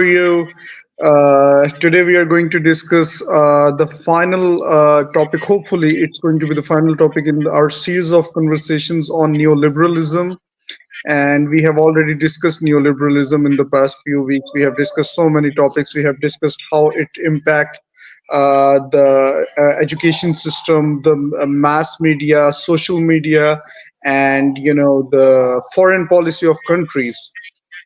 you? Today we are going to discuss the final topic. Hopefully, it's going to be the final topic in our series of conversations on neoliberalism. And we have already discussed neoliberalism in the past few weeks. We have discussed so many topics. We have discussed how it impacts the education system, the mass media, social media, and the foreign policy of countries.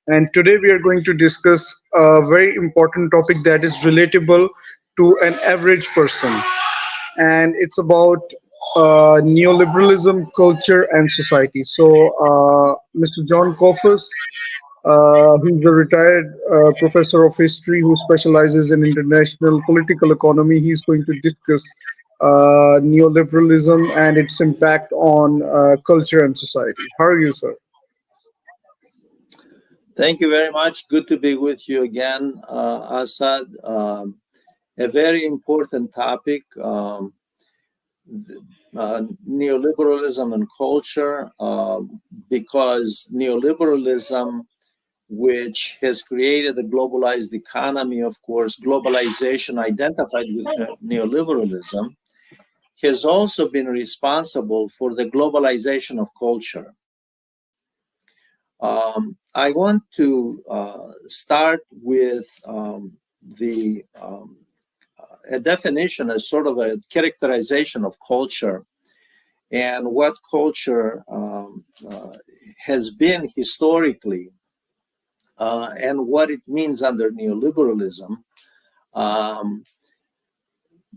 And today we are going to discuss a very important topic that is relatable to an average person. And it's about neoliberalism, culture, and society. So, Mr. Jon Kofas, he's a retired professor of history who specializes in international political economy. He's going to discuss neoliberalism and its impact on culture and society. How are you, sir? Thank you very much. Good to be with you again, Assad. A very important topic, neoliberalism and culture, because neoliberalism, which has created a globalized economy, of course, globalization identified with neoliberalism, has also been responsible for the globalization of culture. I want to start with a definition, as sort of a characterization of culture and what culture has been historically and what it means under neoliberalism.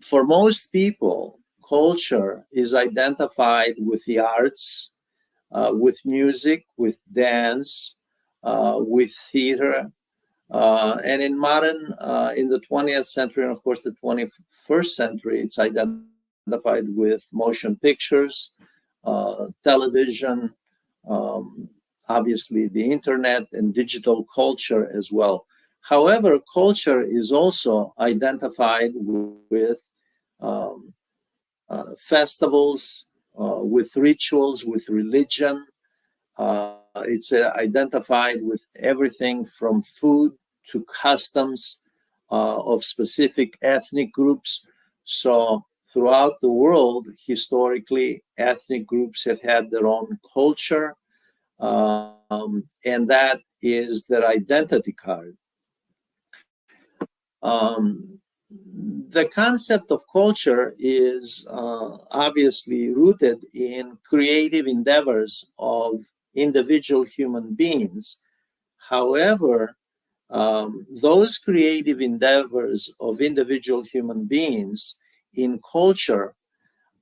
For most people, culture is identified with the arts, with music, with dance, with theater, and in the 20th century, and of course the 21st century, it's identified with motion pictures, television, obviously the internet and digital culture as well. However, culture is also identified with festivals, with rituals, with religion. It's identified with everything from food to customs of specific ethnic groups. So throughout the world, historically, ethnic groups have had their own culture, and that is their identity card. The concept of culture is obviously rooted in creative endeavors of individual human beings. However, those creative endeavors of individual human beings in culture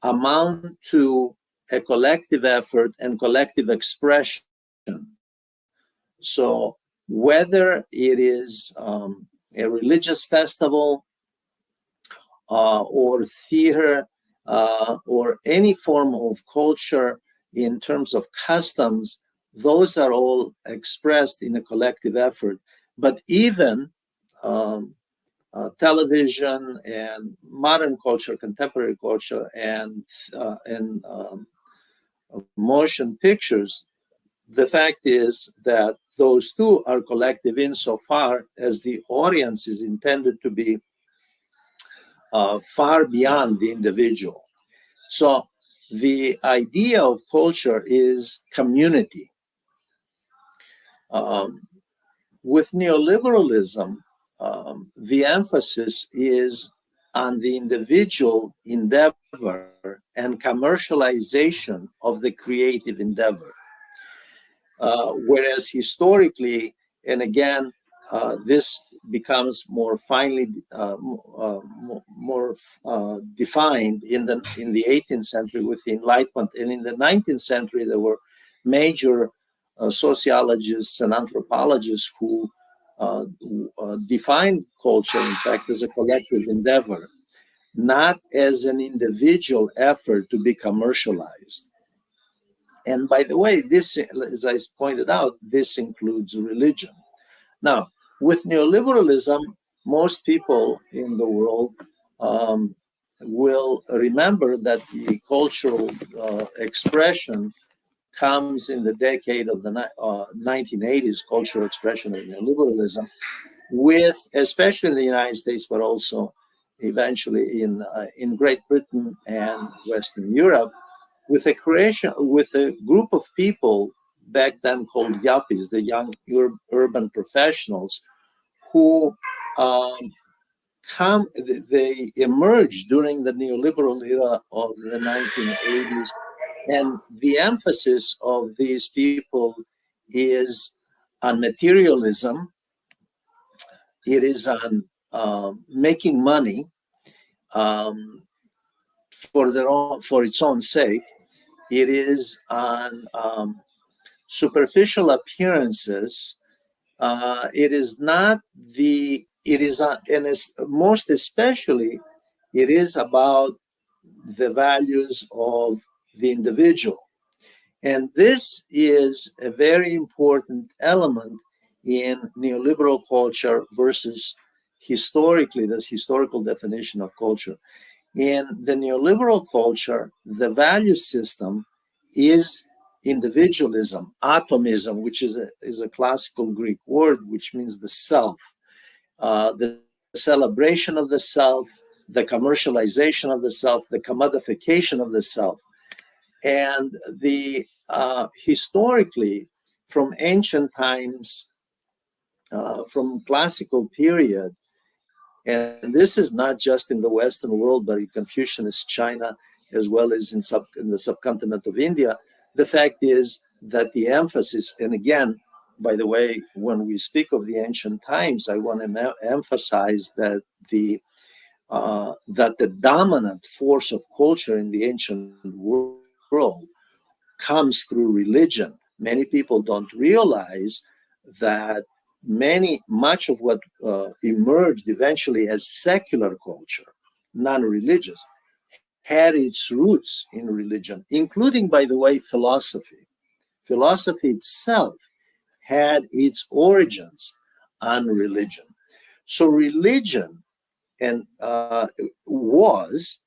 amount to a collective effort and collective expression. So whether it is a religious festival or theater or any form of culture in terms of customs, those are all expressed in a collective effort. But even television and modern culture, contemporary culture, and motion pictures, the fact is that those two are collective insofar as the audience is intended to be far beyond the individual. So the idea of culture is community. With neoliberalism, the emphasis is on the individual endeavor and commercialization of the creative endeavor. Whereas historically, and again, this becomes more finely, more defined in the 18th century with the Enlightenment, and in the 19th century there were major sociologists and anthropologists who defined culture, in fact, as a collective endeavor, not as an individual effort to be commercialized. And by the way, this, as I pointed out, this includes religion. Now, with neoliberalism, most people in the world will remember that the cultural expression comes in the decade of the 1980s, cultural expression of neoliberalism, with, especially in the United States, but also eventually in Great Britain and Western Europe, with a group of people back then called yuppies, the young urban professionals, who um, they emerged during the neoliberal era of the 1980s, and the emphasis of these people is on materialism. It is on making money um, for its own sake. It is on superficial appearances. It is not the. It is and it's, most especially, it is about the values of the individual. And this is a very important element in neoliberal culture versus historically, this historical definition of culture. In the neoliberal culture, the value system is individualism, atomism, which is a classical Greek word, which means the self, the celebration of the self, the commercialization of the self, the commodification of the self. And the historically, from ancient times, from classical period, and this is not just in the Western world, but in Confucianist China, as well as in the subcontinent of India, the fact is that the emphasis, and again, by the way, when we speak of the ancient times, I want to emphasize that the dominant force of culture in the ancient world comes through religion. Many people don't realize that much of what emerged eventually as secular culture, non-religious, had its roots in religion, including, by the way, philosophy. Philosophy itself had its origins on religion. So religion and was,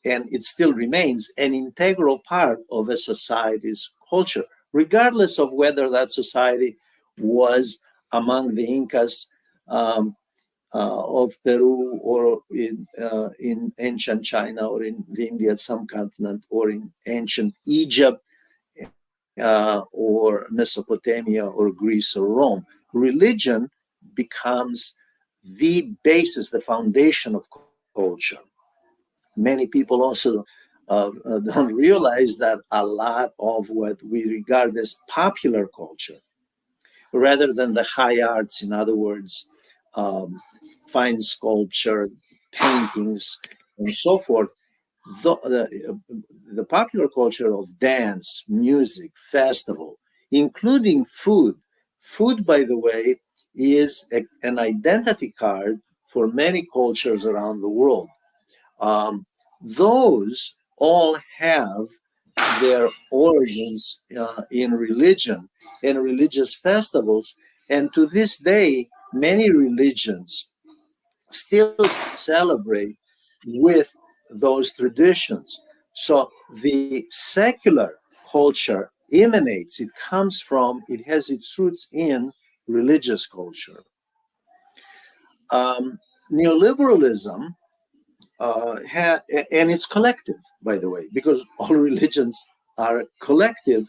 and it still remains, an integral part of a society's culture, regardless of whether that society was among the Incas of Peru, or in ancient China, or in the Indian subcontinent, or in ancient Egypt, or Mesopotamia, or Greece, or Rome. Religion becomes the basis, the foundation of culture. Many people also don't realize that a lot of what we regard as popular culture, rather than the high arts, in other words, fine sculpture, paintings, and so forth, the popular culture of dance, music, festival, including food. Food, by the way, is an identity card for many cultures around the world. Um, those all have their origins in religion and religious festivals. And to this day, many religions still celebrate with those traditions. So the secular culture emanates, it comes from, it has its roots in religious culture. Neoliberalism and it's collective, by the way, because all religions are collective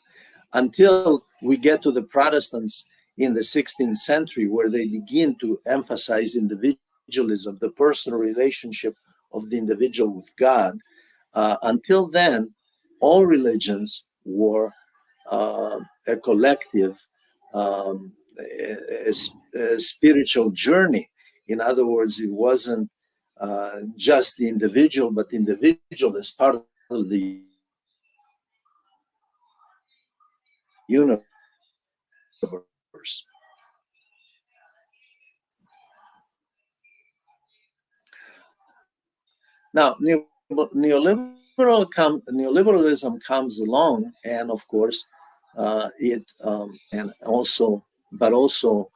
until we get to the Protestants in the 16th century, where they begin to emphasize individualism, the personal relationship of the individual with God. Until then, all religions were a collective, a spiritual journey. In other words, it wasn't just the individual, but the individual as part of the universe. Now, neoliberalism comes along, and of course, it and also, but also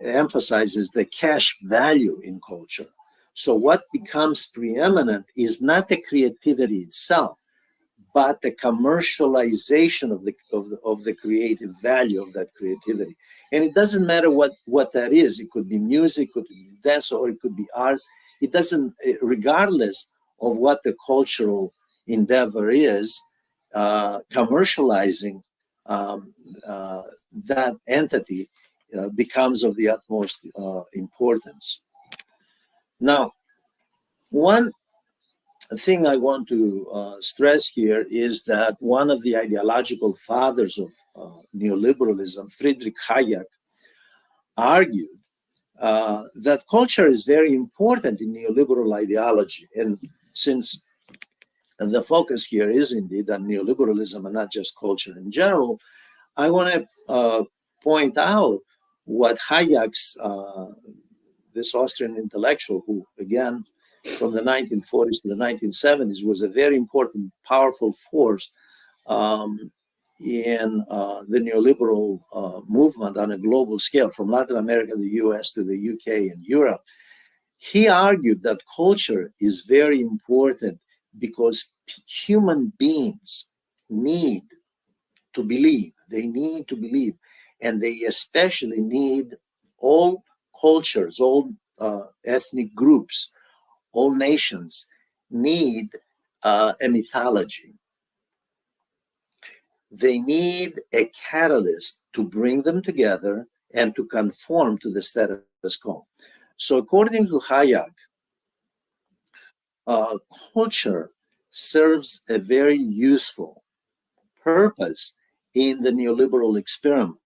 emphasizes the cash value in culture. So, what becomes preeminent is not the creativity itself, but the commercialization of the creative value of that creativity. And it doesn't matter what that is. It could be music, it could be dance, or it could be art. It doesn't, regardless of what the cultural endeavor is, commercializing that entity becomes of the utmost importance. Now, one thing I want to stress here is that one of the ideological fathers of neoliberalism, Friedrich Hayek, argued that culture is very important in neoliberal ideology. And since the focus here is indeed on neoliberalism and not just culture in general, I want to point out what Hayek's, this Austrian intellectual, who again, from the 1940s to the 1970s, was a very important, powerful force in the neoliberal movement on a global scale, from Latin America, the US, to the UK and Europe. He argued that culture is very important because human beings need to believe. They need to believe. And they especially need all cultures, all ethnic groups, all nations need a mythology. They need a catalyst to bring them together and to conform to the status quo. So according to Hayek, culture serves a very useful purpose in the neoliberal experiment.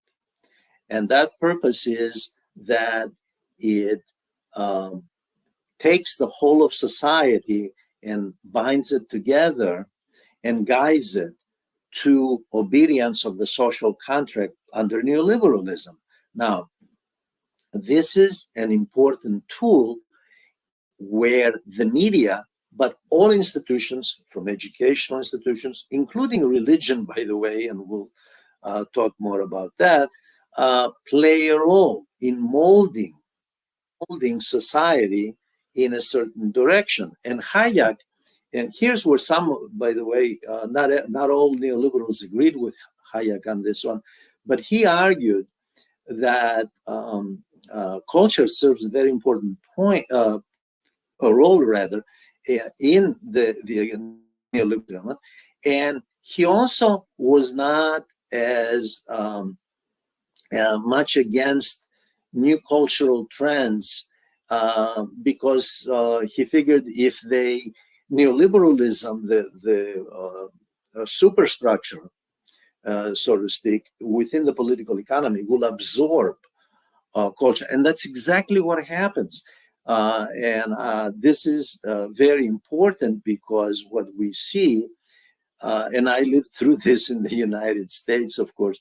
And that purpose is that it takes the whole of society and binds it together and guides it to obedience of the social contract under neoliberalism. Now, this is an important tool where the media, but all institutions, from educational institutions, including religion, by the way, and we'll talk more about that, play a role in molding society in a certain direction. And Hayek, and here's where some, by the way, not all neoliberals agreed with Hayek on this one, but he argued that culture serves a very important a role rather, in the neoliberalism. And he also was not as much against new cultural trends because he figured if neoliberalism, the superstructure, so to speak, within the political economy will absorb culture. And that's exactly what happens. This is very important because what we see, and I lived through this in the United States, of course,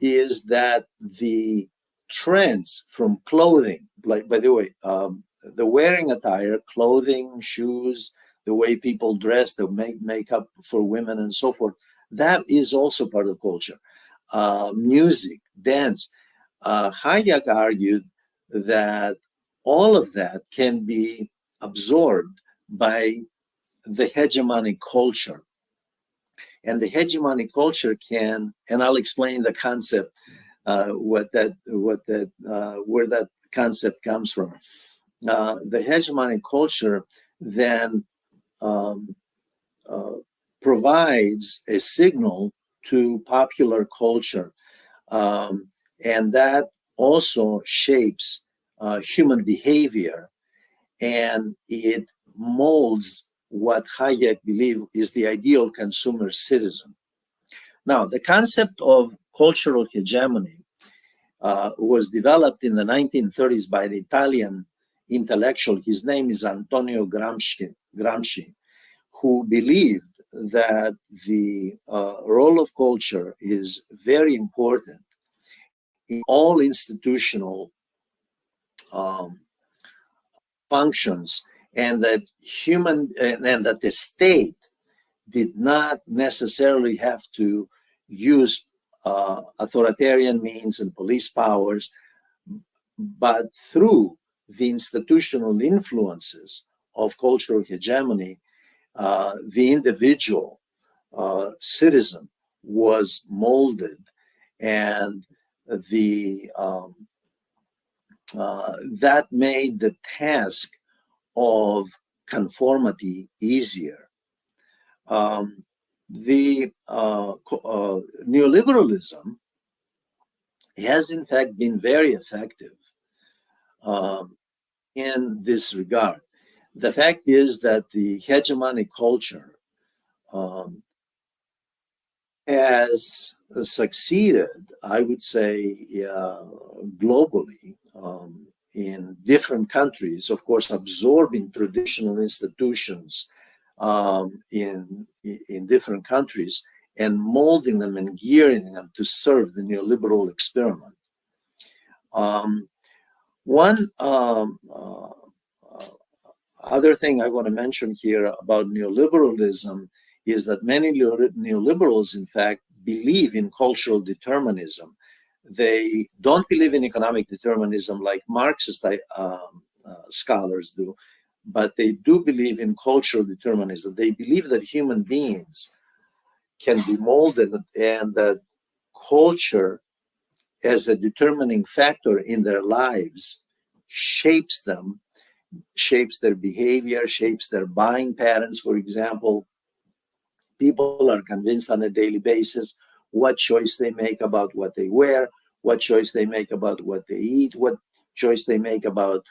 is that the trends from clothing, like, by the way, the wearing attire, clothing, shoes, the way people dress, the makeup for women and so forth, that is also part of culture. Music, dance. Hayek argued that all of that can be absorbed by the hegemonic culture. And the hegemonic culture can, and I'll explain the concept, where that concept comes from. The hegemonic culture then provides a signal to popular culture, and that also shapes human behavior, and it molds what Hayek believed is the ideal consumer citizen. Now, the concept of cultural hegemony was developed in the 1930s by the Italian intellectual. His name is Antonio Gramsci, who believed that the role of culture is very important in all institutional functions, and that the state did not necessarily have to use authoritarian means and police powers, but through the institutional influences of cultural hegemony, the individual citizen was molded, and the that made the task of conformity easier. Um, the neoliberalism has in fact been very effective um, in this regard. The fact is that the hegemonic culture um, has succeeded, I would say, globally in different countries, of course, absorbing traditional institutions in different countries and molding them and gearing them to serve the neoliberal experiment. Um, one other thing I want to mention here about neoliberalism is that many neoliberals, in fact, believe in cultural determinism. They don't believe in economic determinism like Marxist scholars do, but they do believe in cultural determinism. They believe that human beings can be molded and that culture, as a determining factor in their lives, shapes them, shapes their behavior, shapes their buying patterns. For example, people are convinced on a daily basis what choice they make about what they wear, what choice they make about what they eat, what choice they make about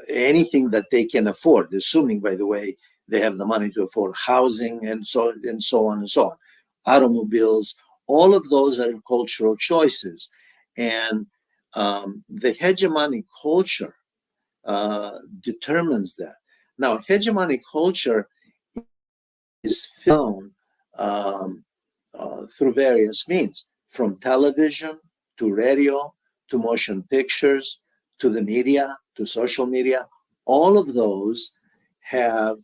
anything that they can afford, assuming, by the way, they have the money to afford housing and so on and so on. Automobiles, all of those are cultural choices. And the hegemonic culture determines that. Now, hegemonic culture is found through various means, from television to radio to motion pictures to the media to social media. All of those have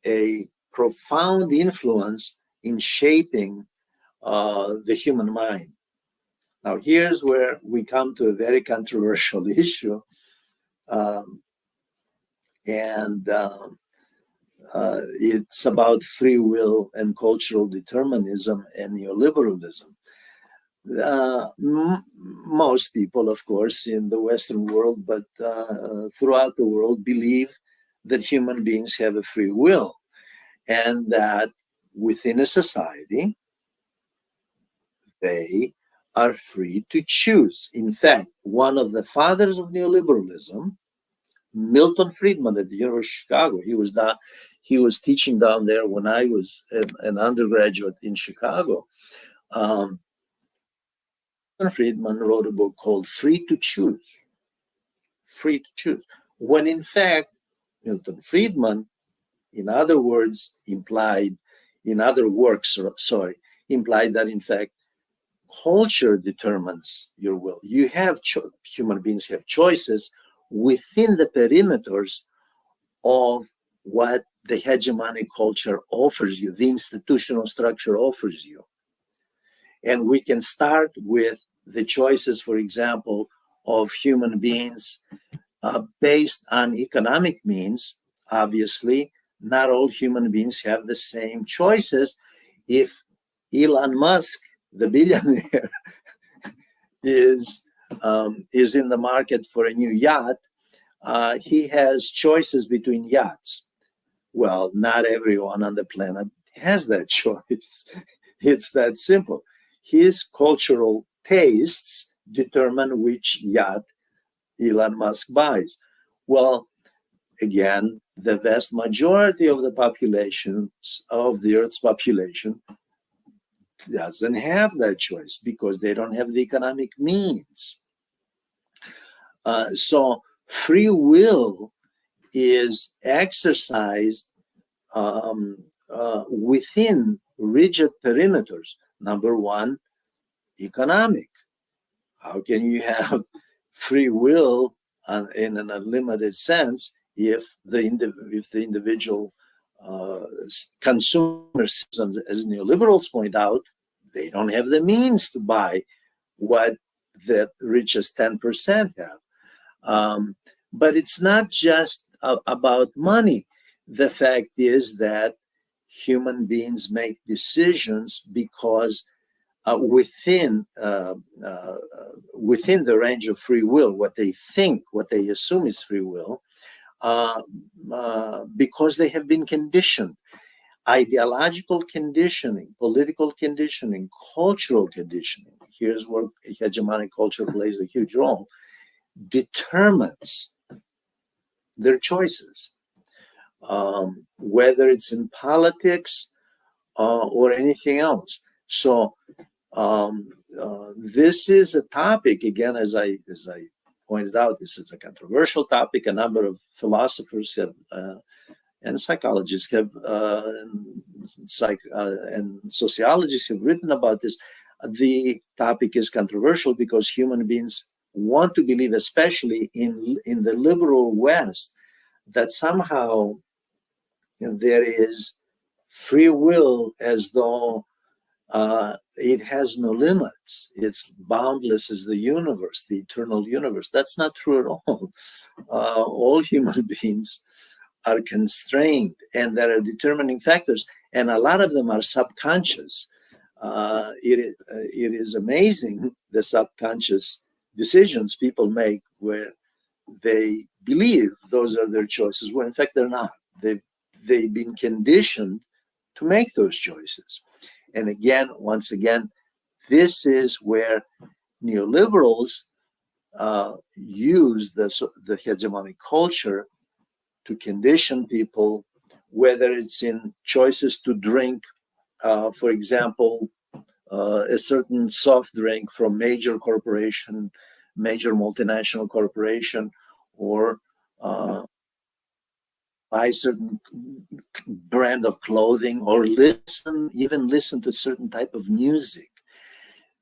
a profound influence in shaping the human mind. Now, here's where we come to a very controversial issue. Um, and it's about free will and cultural determinism and neoliberalism. Most people, of course, in the Western world, but throughout the world, believe that human beings have a free will and that within a society, they are free to choose. In fact, one of the fathers of neoliberalism, Milton Friedman at the University of Chicago. He was teaching down there when I was an undergraduate in Chicago. Um, Milton Friedman wrote a book called Free to Choose. Free to choose. When in fact, Milton Friedman, in other words, in other works, implied that in fact, culture determines your will. You have human beings have choices within the perimeters of what the hegemonic culture offers you, the institutional structure offers you. And we can start with the choices, for example, of human beings based on economic means. Obviously, not all human beings have the same choices. If Elon Musk, the billionaire, is in the market for a new yacht, he has choices between yachts. Well, not everyone on the planet has that choice. It's that simple. His cultural tastes determine which yacht Elon Musk buys. Well, again, the vast majority of the populations of the Earth's population doesn't have that choice because they don't have the economic means. So free will is exercised within rigid perimeters. Number one, economic. How can you have free will in an unlimited sense if the individual consumer citizens, as neoliberals point out, they don't have the means to buy what the richest 10% have. But it's not just about money. The fact is that human beings make decisions because within the range of free will, what they think, what they assume is free will, because they have been conditioned. Ideological conditioning, political conditioning, cultural conditioning, here's where hegemonic culture plays a huge role, determines their choices, whether it's in politics or anything else. So this is a topic, again, as I pointed out, this is a controversial topic. A number of philosophers have and psychologists have and sociologists have written about this. The topic is controversial because human beings want to believe, especially in the liberal West, that somehow there is free will, as though it has no limits. It's boundless as the universe, the eternal universe. That's not true at all. All human beings are constrained, and there are determining factors, and a lot of them are subconscious. It is amazing the subconscious decisions people make where they believe those are their choices, when in fact they're not. They've been conditioned to make those choices. And again, once again, this is where neoliberals use the hegemonic culture to condition people, whether it's in choices to drink, for example, a certain soft drink from major corporation, major multinational corporation, or buy certain brand of clothing, or even listen to certain type of music.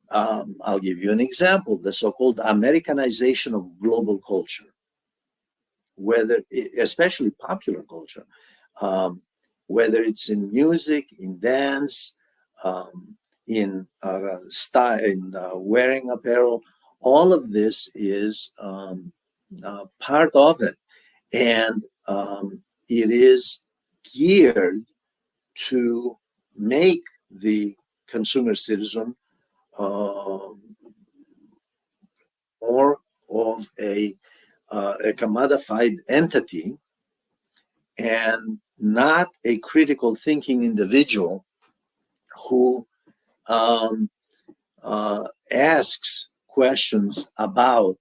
I'll give you an example, the so-called Americanization of global culture, especially popular culture, whether it's in music, in dance, in style, in wearing apparel, all of this is part of it. And it is geared to make the consumer citizen more of a commodified entity and not a critical thinking individual who asks questions about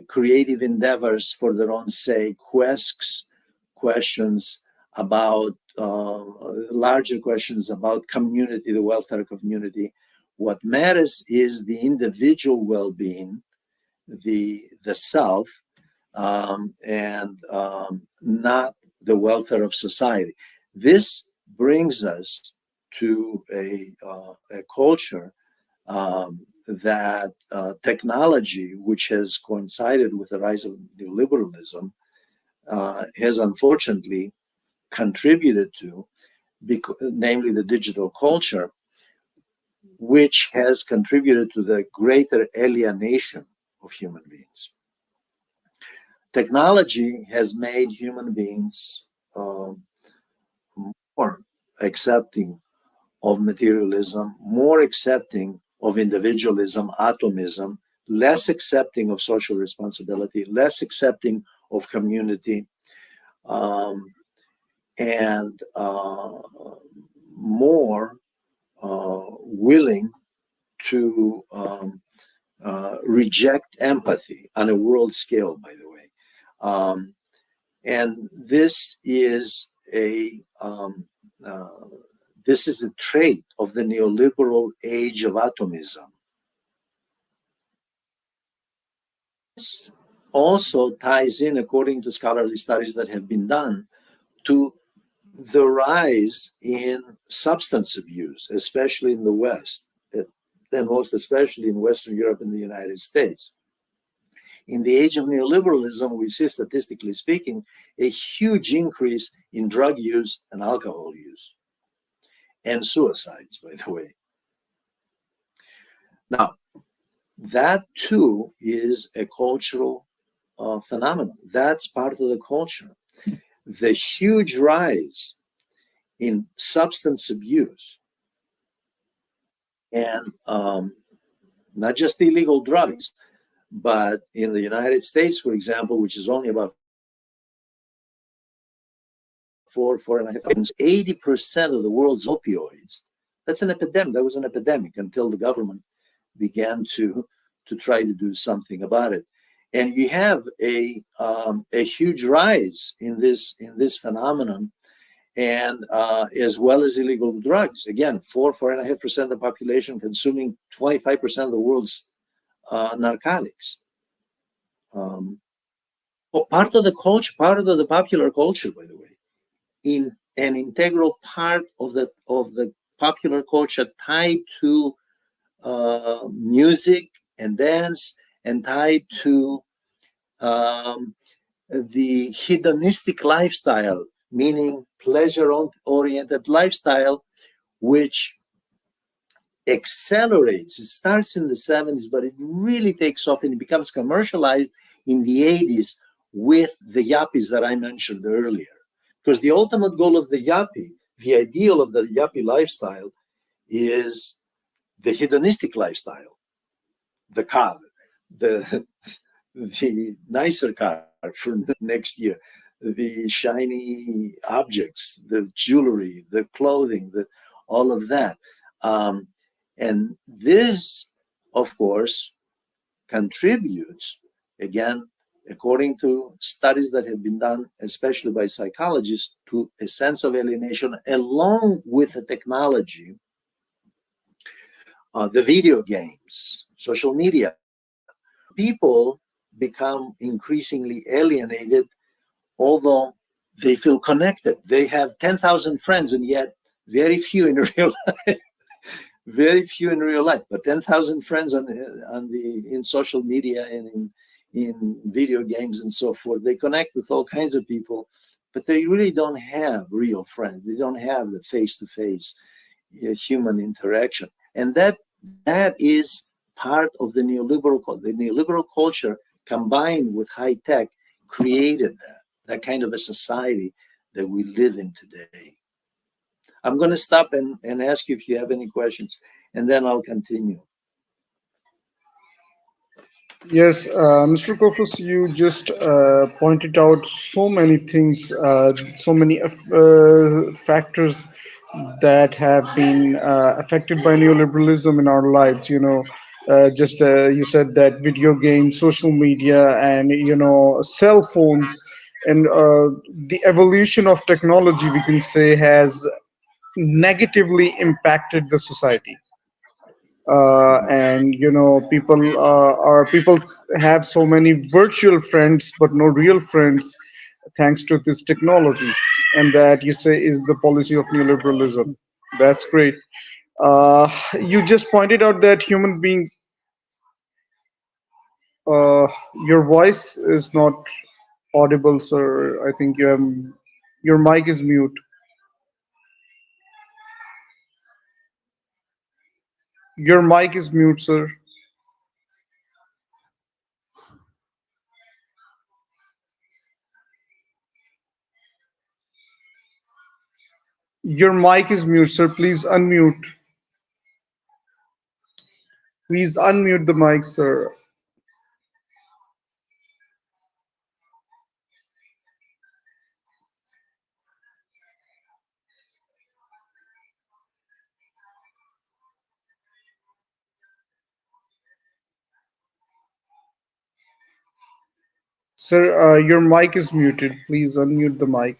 creative endeavors for their own sake, questions about larger questions about community, the welfare of community. What matters is the individual well-being, the self, and not the welfare of society. This brings us to a culture that technology, which has coincided with the rise of neoliberalism, has unfortunately contributed to, namely the digital culture, which has contributed to the greater alienation of human beings. Technology has made human beings more accepting of materialism, more accepting of individualism, atomism, less accepting of social responsibility, less accepting of community, and more willing to reject empathy on a world scale, by the way. And this is a trait of the neoliberal age of atomism. This also ties in, according to scholarly studies that have been done, to the rise in substance abuse, especially in the West, and most especially in Western Europe and the United States. In the age of neoliberalism, we see, statistically speaking, a huge increase in drug use and alcohol use, and suicides, by the way. Now, that too is a cultural phenomenon. That's part of the culture. the huge rise in substance abuse and not just illegal drugs, but in the United States, for example, which is only about 4.5%, 80% of the world's opioids. That's an epidemic. That was an epidemic until the government began to try to do something about it. And you have a huge rise in this phenomenon, and as well as illegal drugs. Again, 4.5% of the population consuming 25% of the world's narcotics. Part of the culture, part of the popular culture, by the way, in an integral part of the popular culture tied to music and dance and tied to the hedonistic lifestyle, meaning pleasure-oriented lifestyle, which accelerates. It starts in the 70s, but it really takes off and it becomes commercialized in the 80s with the yuppies that I mentioned earlier. Because the ultimate goal of the yuppie, the ideal of the yuppie lifestyle, is the hedonistic lifestyle, the car, the the nicer car for next year, the shiny objects, the jewelry, the clothing, all of that. And this, of course, contributes, again, according to studies that have been done, especially by psychologists, to a sense of alienation, along with the technology, the video games, social media. People become increasingly alienated, although they feel connected. They have 10,000 friends, and yet very few in real life. Very few in real life, but 10,000 friends in social media and in video games and so forth. They connect with all kinds of people, but they really don't have real friends. They don't have the face-to-face human interaction, and that is part of the neoliberal culture. The neoliberal culture combined with high tech created that kind of a society that we live in today. I'm going to stop and ask you if you have any questions, and then I'll continue. Yes, Mr. Kofus, you just pointed out so many things, so many factors that have been affected by neoliberalism in our lives. Just you said that video games, social media, and cell phones, and the evolution of technology, we can say, has negatively impacted the society. And people have so many virtual friends but no real friends, thanks to this technology, and that you say is the policy of neoliberalism. That's great. You just pointed out that human beings, uh, your voice is not audible, sir. I think your mic is mute. Your mic is mute, sir. Your mic is mute, sir. Please unmute. Please unmute the mic, sir. Sir, your mic is muted. Please unmute the mic.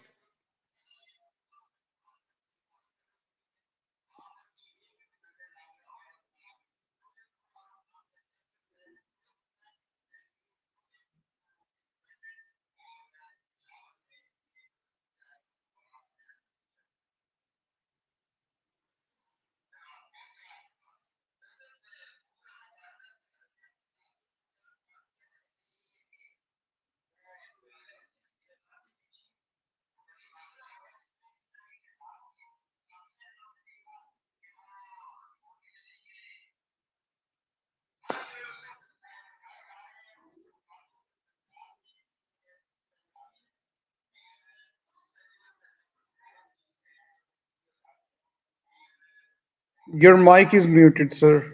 Your mic is muted, sir.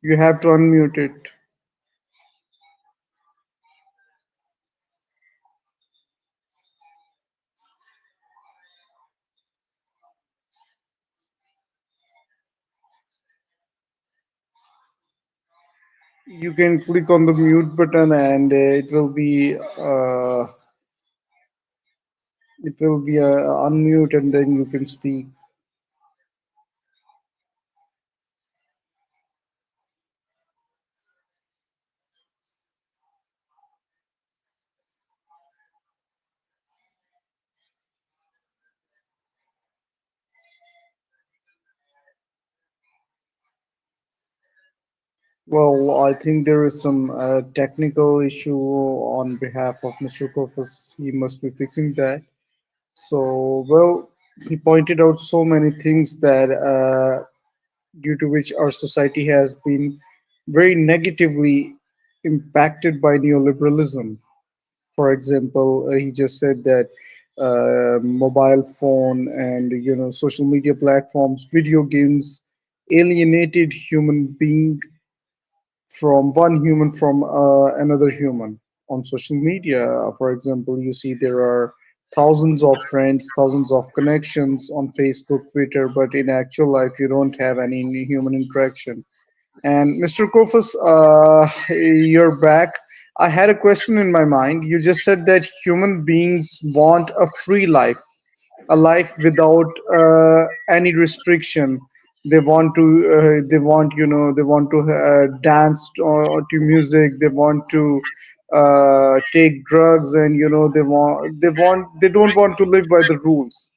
You have to unmute it. You can click on the mute button and it will be unmute and then you can speak. Well, I think there is some technical issue on behalf of Mr. Kofas. He must be fixing that. So, well, he pointed out so many things that due to which our society has been very negatively impacted by neoliberalism. For example, he just said that mobile phone and social media platforms, video games alienated human being from one human from another human. On social media, for example, you see there are thousands of friends, thousands of connections on Facebook, Twitter, but in actual life you don't have any human interaction. And Mr. Kofus, you're back. I had a question in my mind. You just said that human beings want a free life, a life without any restriction. They want to dance to music. They want to take drugs, and they don't want to live by the rules.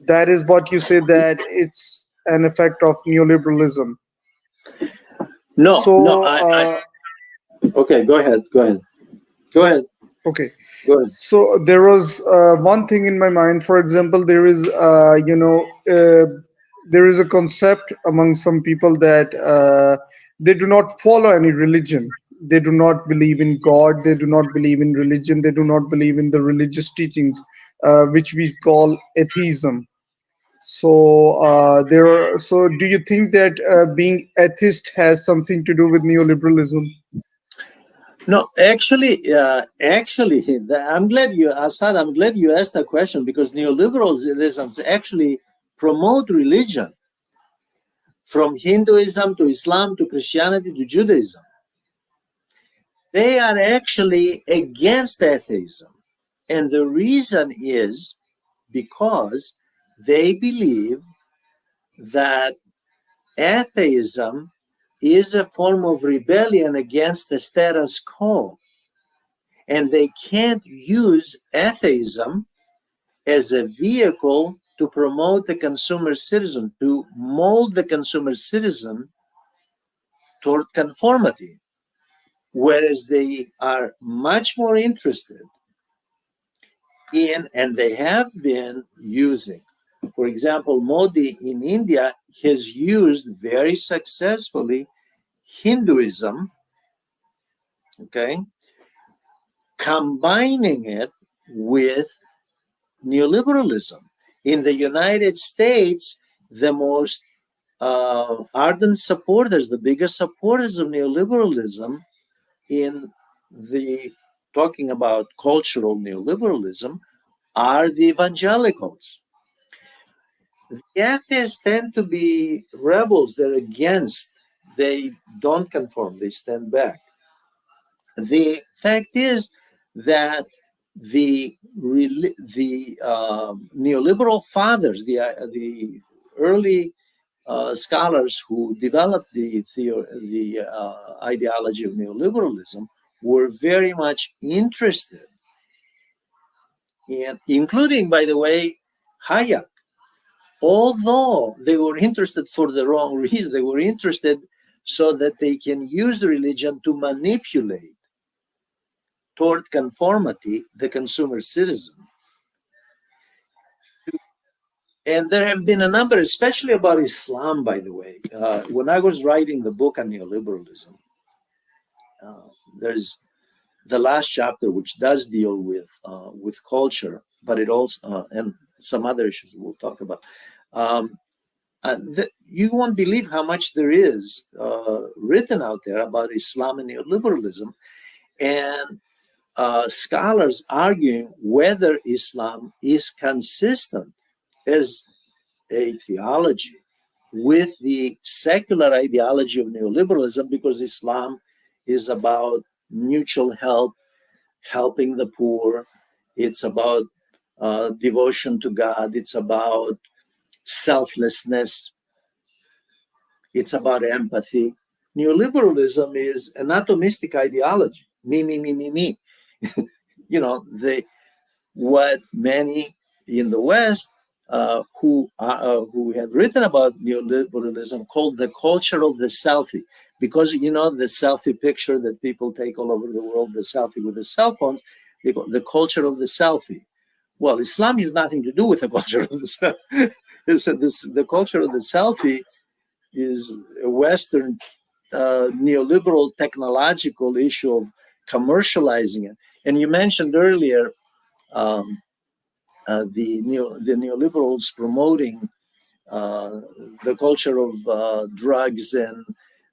That is what you say, that it's an effect of neoliberalism. No, no. So Okay, go ahead. Go ahead. Go ahead. okay. Go ahead. So there was one thing in my mind. For example, there is a concept among some people that they do not follow any religion. They do not believe in God. They do not believe in religion. They do not believe in the religious teachings, which we call atheism. So do you think that being atheist has something to do with neoliberalism? No, I'm glad you, Assad. I'm glad you asked that question because neoliberalism actually promote religion from Hinduism to Islam to Christianity to Judaism. They are actually against atheism, and the reason is because they believe that atheism is a form of rebellion against the status quo, and they can't use atheism as a vehicle to promote the consumer citizen, to mold the consumer citizen toward conformity, whereas they are much more interested in, and they have been using. For example, Modi in India has used very successfully Hinduism, okay, combining it with neoliberalism. In the United States, the most ardent supporters, the biggest supporters of neoliberalism in the talking about cultural neoliberalism are the evangelicals. The atheists tend to be rebels, they're against, they don't conform, they stand back. The fact is that the neoliberal fathers, the early scholars who developed the ideology of neoliberalism, were very much interested in, including, by the way, Hayek. Although they were interested for the wrong reason, they were interested so that they can use religion to manipulate toward conformity the consumer citizen. And there have been a number, especially about Islam, by the way. When I was writing the book on neoliberalism, there's the last chapter which does deal with culture, but it also and some other issues we'll talk about. Um, You won't believe how much there is written out there about Islam and neoliberalism, and scholars arguing whether Islam is consistent as a theology with the secular ideology of neoliberalism, because Islam is about mutual help, helping the poor. It's about devotion to God. It's about selflessness. It's about empathy. Neoliberalism is an atomistic ideology. Me, me, me, me, me. The what many in the West who have written about neoliberalism called the culture of the selfie, because the selfie picture that people take all over the world, the selfie with the cell phones, they call the culture of the selfie. Well, Islam has nothing to do with the culture of the selfie. The culture of the selfie is a Western neoliberal technological issue of commercializing it. And you mentioned earlier um, the neoliberals promoting uh, the culture of drugs, and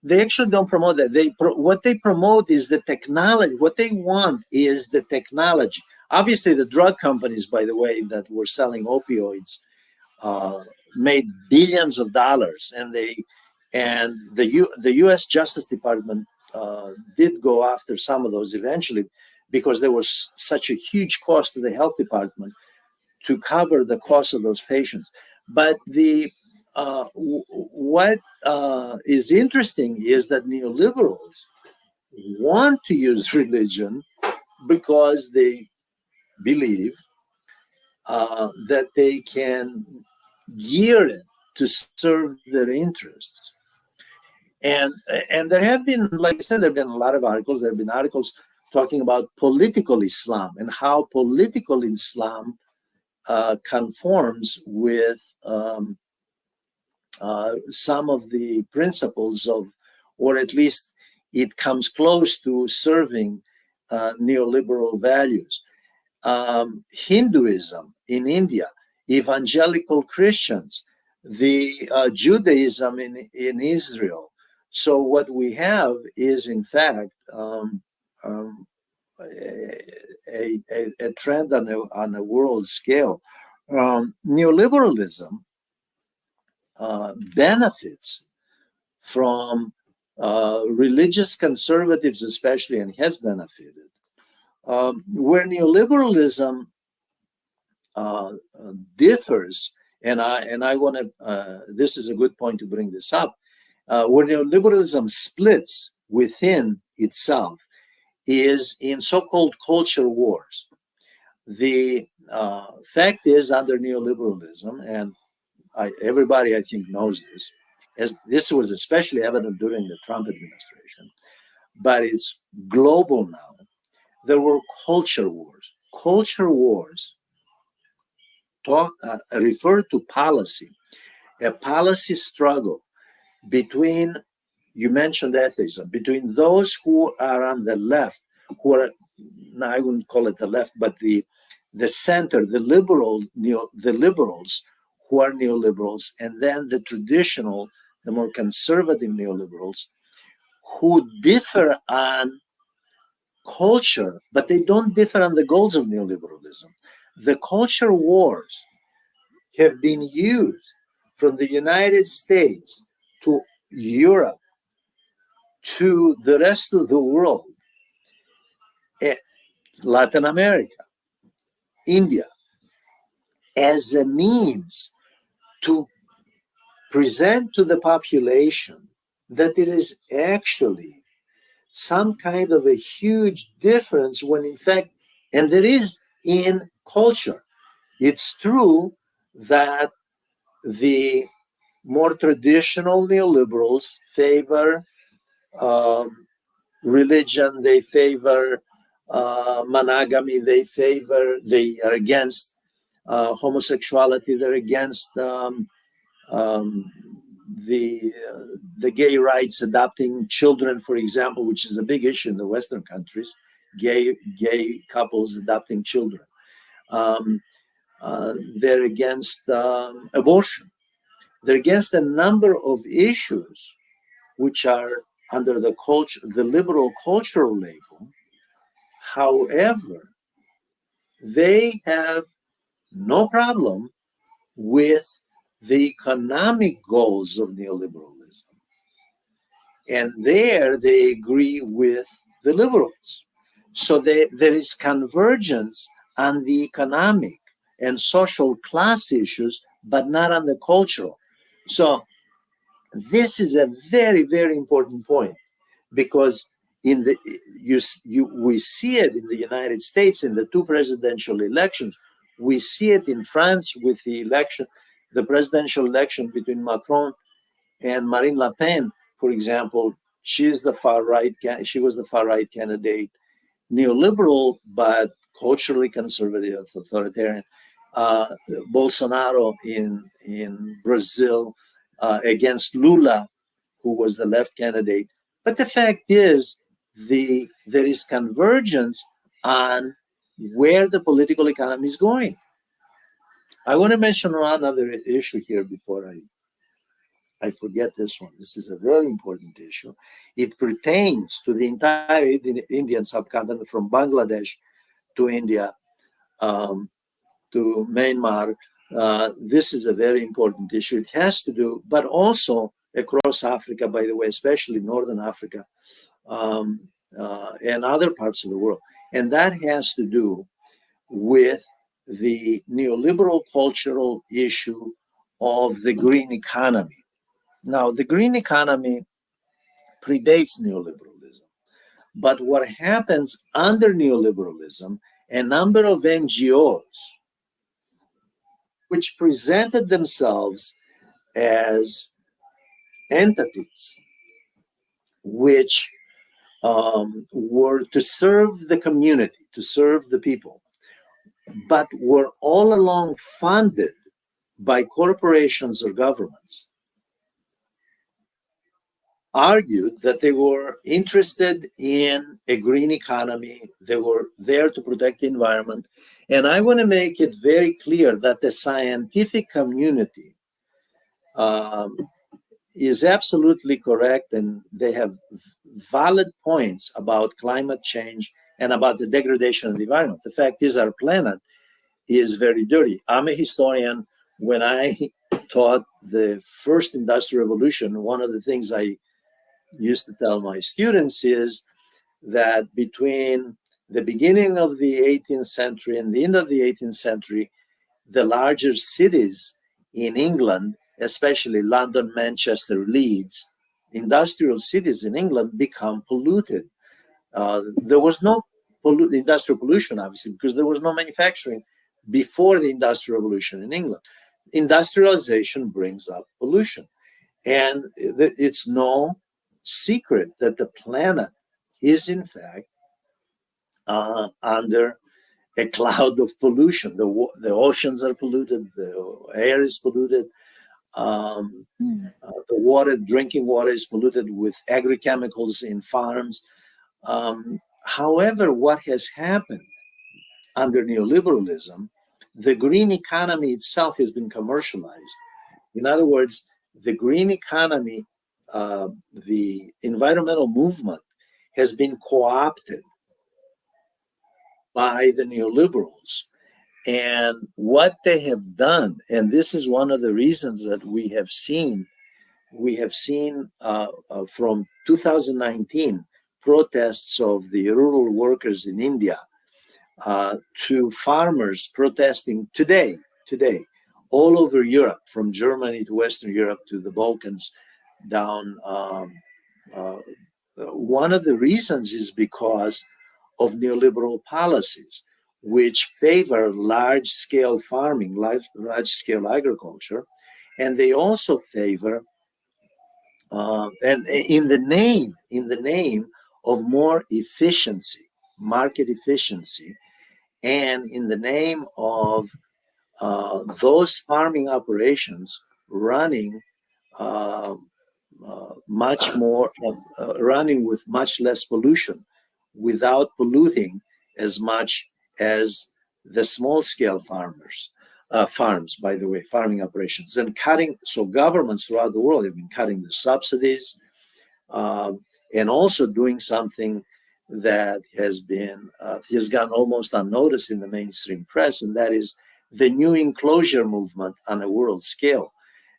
they actually don't promote that. What they promote is the technology. What they want is the technology. Obviously, the drug companies, by the way, that were selling opioids uh, made billions of dollars, and the U.S. Justice Department did go after some of those eventually, because there was such a huge cost to the health department to cover the cost of those patients. But what is interesting is that neoliberals want to use religion because they believe that they can gear it to serve their interests. And and there have been, like I said, there have been a lot of articles. There have been articles talking about political Islam and how political Islam conforms with some of the principles of, or at least it comes close to serving neoliberal values. Hinduism in India, evangelical Christians, the Judaism in Israel. So what we have is, in fact, um, a trend on a world scale. Neoliberalism benefits from religious conservatives, especially, and has benefited. Where neoliberalism differs, and I want to. This is a good point to bring this up. Where neoliberalism splits within itself is in so-called culture wars. The fact is, under neoliberalism, and everybody I think knows this, as this was especially evident during the Trump administration, but it's global now. There were culture wars. Culture wars refer to policy, a policy struggle between, you mentioned atheism, between those who are on the left, who are, no, I wouldn't call it the left, but the center, the liberals who are neoliberals, and then the traditional, the more conservative neoliberals who differ on culture, but they don't differ on the goals of neoliberalism. The culture wars have been used from the United States to Europe to the rest of the world, Latin America, India, as a means to present to the population that there is actually some kind of a huge difference when, in fact, and there is in culture. It's true that the more traditional neoliberals favor um, religion, they favor monogamy, they are against homosexuality, they're against um, the gay rights, adopting children, for example, which is a big issue in the Western countries, gay couples adopting children. Um, they're against abortion. They're against a number of issues which are under the liberal cultural label. However, they have no problem with the economic goals of neoliberalism. And there they agree with the liberals. So there is convergence on the economic and social class issues, but not on the cultural. So this is a very, very important point because in the we see it in the United States in the two presidential elections. We see it in France with the presidential election between Macron and Marine Le Pen, for example. She was the far right candidate, neoliberal but culturally conservative, authoritarian. Uh, Bolsonaro in Brazil against Lula, who was the left candidate. But the fact is, there is convergence on where the political economy is going. I want to mention one other issue here before I forget this one. This is a very important issue. It pertains to the entire Indian subcontinent from Bangladesh to India um, to Myanmar. This is a very important issue. It has to do, but also across Africa, by the way, especially Northern Africa and other parts of the world. And that has to do with the neoliberal cultural issue of the green economy. Now, the green economy predates neoliberalism. But what happens under neoliberalism, a number of NGOs which presented themselves as entities which were to serve the community, to serve the people, but were all along funded by corporations or governments, argued that they were interested in a green economy. They were there to protect the environment. And I want to make it very clear that the scientific community um, is absolutely correct, and they have valid points about climate change and about the degradation of the environment. The fact is, our planet is very dirty. I'm a historian. When I taught the first industrial revolution, one of the things I used to tell my students is that between the beginning of the 18th century and the end of the 18th century, the larger cities in England, especially London, Manchester, Leeds, industrial cities in England become polluted. There was no industrial pollution, obviously, because there was no manufacturing before the Industrial Revolution in England. Industrialization brings up pollution. And it's no secret that the planet is, in fact, under a cloud of pollution. The oceans are polluted, the air is polluted, drinking water is polluted with agrochemicals in farms. However, what has happened under neoliberalism, the green economy itself has been commercialized. In other words, the green economy, the environmental movement has been co-opted by the neoliberals. And what they have done, and this is one of the reasons that we have seen from 2019 protests of the rural workers in India to farmers protesting today, all over Europe, from Germany to Western Europe to the Balkans down. Uh, One of the reasons is because of neoliberal policies, which favor large scale farming, large scale agriculture, and they also favor, and in the name of more efficiency, market efficiency, and in the name of those farming operations running uh, running with much less pollution, without polluting as much as the small scale farmers. farms, by the way, farming operations, and cutting. So governments throughout the world have been cutting the subsidies, um, and also doing something that has gone almost unnoticed in the mainstream press, and that is the new enclosure movement on a world scale,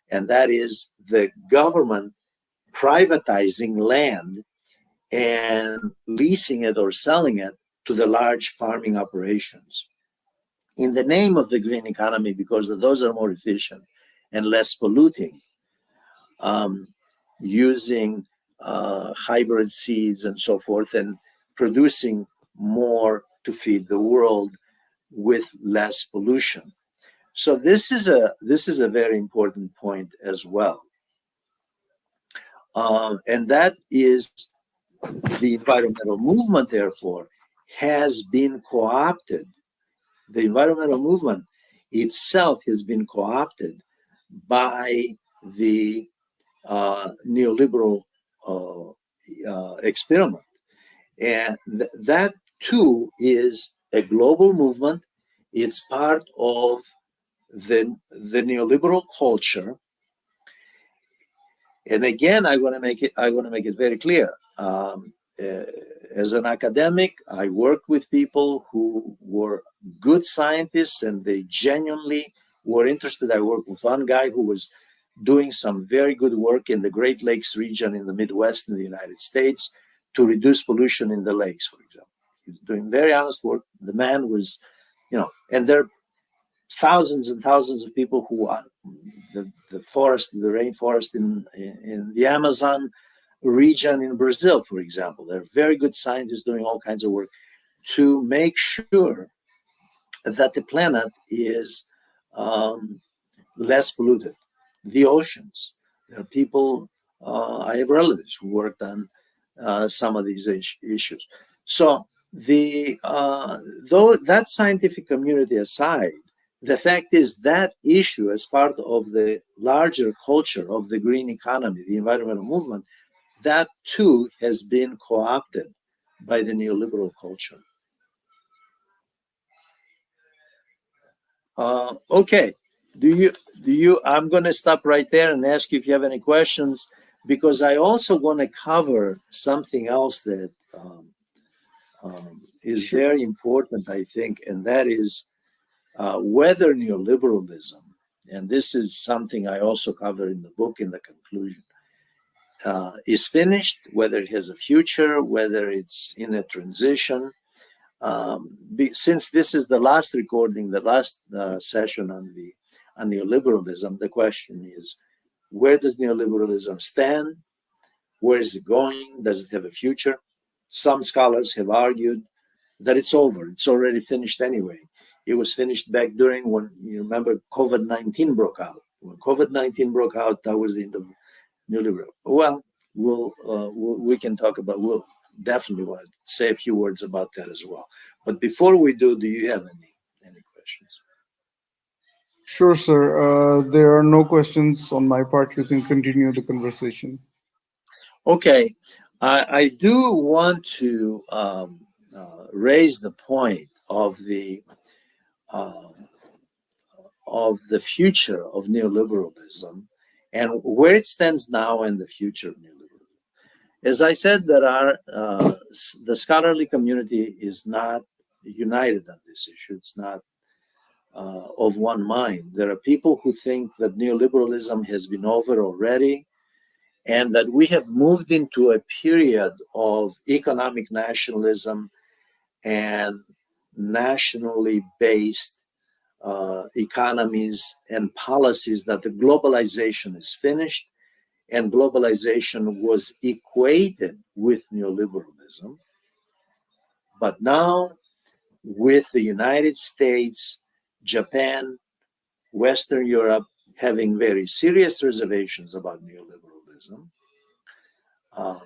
and that is the government privatizing land and leasing it or selling it to the large farming operations in the name of the green economy, because those are more efficient and less polluting, um, using hybrid seeds and so forth, and producing more to feed the world with less pollution. So this is a very important point as well, and that is the environmental movement. Therefore, has been co-opted. The environmental movement itself has been co-opted by the neoliberal uh, experiment. And that too is a global movement. It's part of the neoliberal culture. And again, I want to make it very clear. Uh, as an academic, I worked with people who were good scientists and they genuinely were interested. I worked with one guy who was doing some very good work in the Great Lakes region in the Midwest in the United States to reduce pollution in the lakes, for example. He was doing very honest work. The man was, and there are thousands and thousands of people who are the forest, the rainforest in the Amazon region in Brazil, for example. They're very good scientists doing all kinds of work to make sure that the planet is um, less polluted. The oceans. There are people, I have relatives who worked on some of these issues. So though that scientific community aside, the fact is that issue, as part of the larger culture of the green economy, the environmental movement, that too has been co-opted by the neoliberal culture. Okay. I'm going to stop right there and ask you if you have any questions, because I also want to cover something else that is Sure. very important, I think, and that is whether neoliberalism, and this is something I also cover in the book in the conclusion, is finished, whether it has a future, whether it's in a transition. Since this is the last recording, the last session on neoliberalism, the question is, where does neoliberalism stand? Where is it going? Does it have a future? Some scholars have argued that it's over. It's already finished anyway. It was finished back during when, you remember, COVID-19 broke out. When COVID-19 broke out, that was the end of neoliberal. Well, we can talk about, we'll definitely want to say a few words about that as well. But before we do you have any questions? Sure, sir. There are no questions on my part. You can continue the conversation. Okay, I do want to raise the point uh, of the future of neoliberalism and where it stands now and the future of neoliberalism. As I said, the scholarly community is not united on this issue. It's not of one mind. There are people who think that neoliberalism has been over already and that we have moved into a period of economic nationalism and nationally based economies and policies, that the globalization is finished and globalization was equated with neoliberalism. But now, with the United States, Japan, Western Europe having very serious reservations about neoliberalism, um,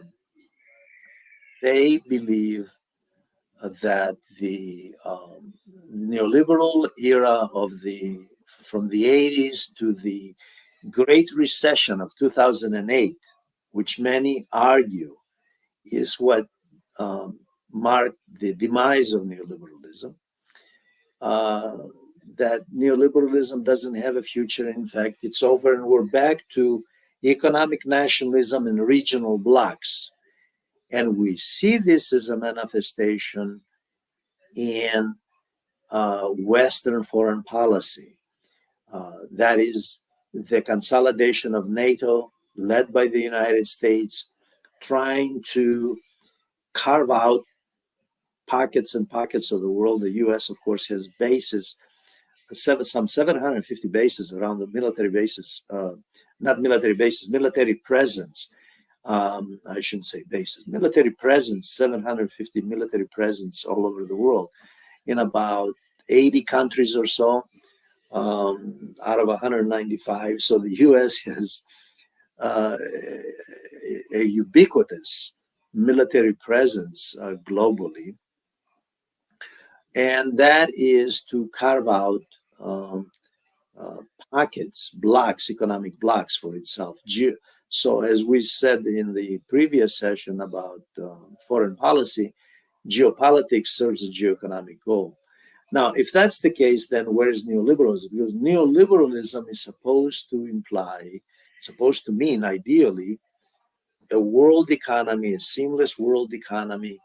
they believe that the neoliberal era from the 80s to the Great Recession of 2008, which many argue is what marked the demise of neoliberalism, uh, that neoliberalism doesn't have a future. In fact, it's over, and we're back to economic nationalism and regional blocs. And we see this as a manifestation in Western foreign policy. That is the consolidation of NATO, led by the United States, trying to carve out pockets and pockets of the world. The US, of course, has bases, some 750 bases around the military bases, not military bases, military presence. I shouldn't say bases, military presence, 750 military presence all over the world in about 80 countries or so, out of 195. So the US has a ubiquitous military presence globally. And that is to carve out um, uh, pockets, blocks, economic blocks for itself. So, as we said in the previous session about foreign policy, geopolitics serves a geoeconomic goal. Now, if that's the case, then where is neoliberalism? Because neoliberalism is supposed to imply, supposed to mean, ideally, a world economy, a seamless world economy,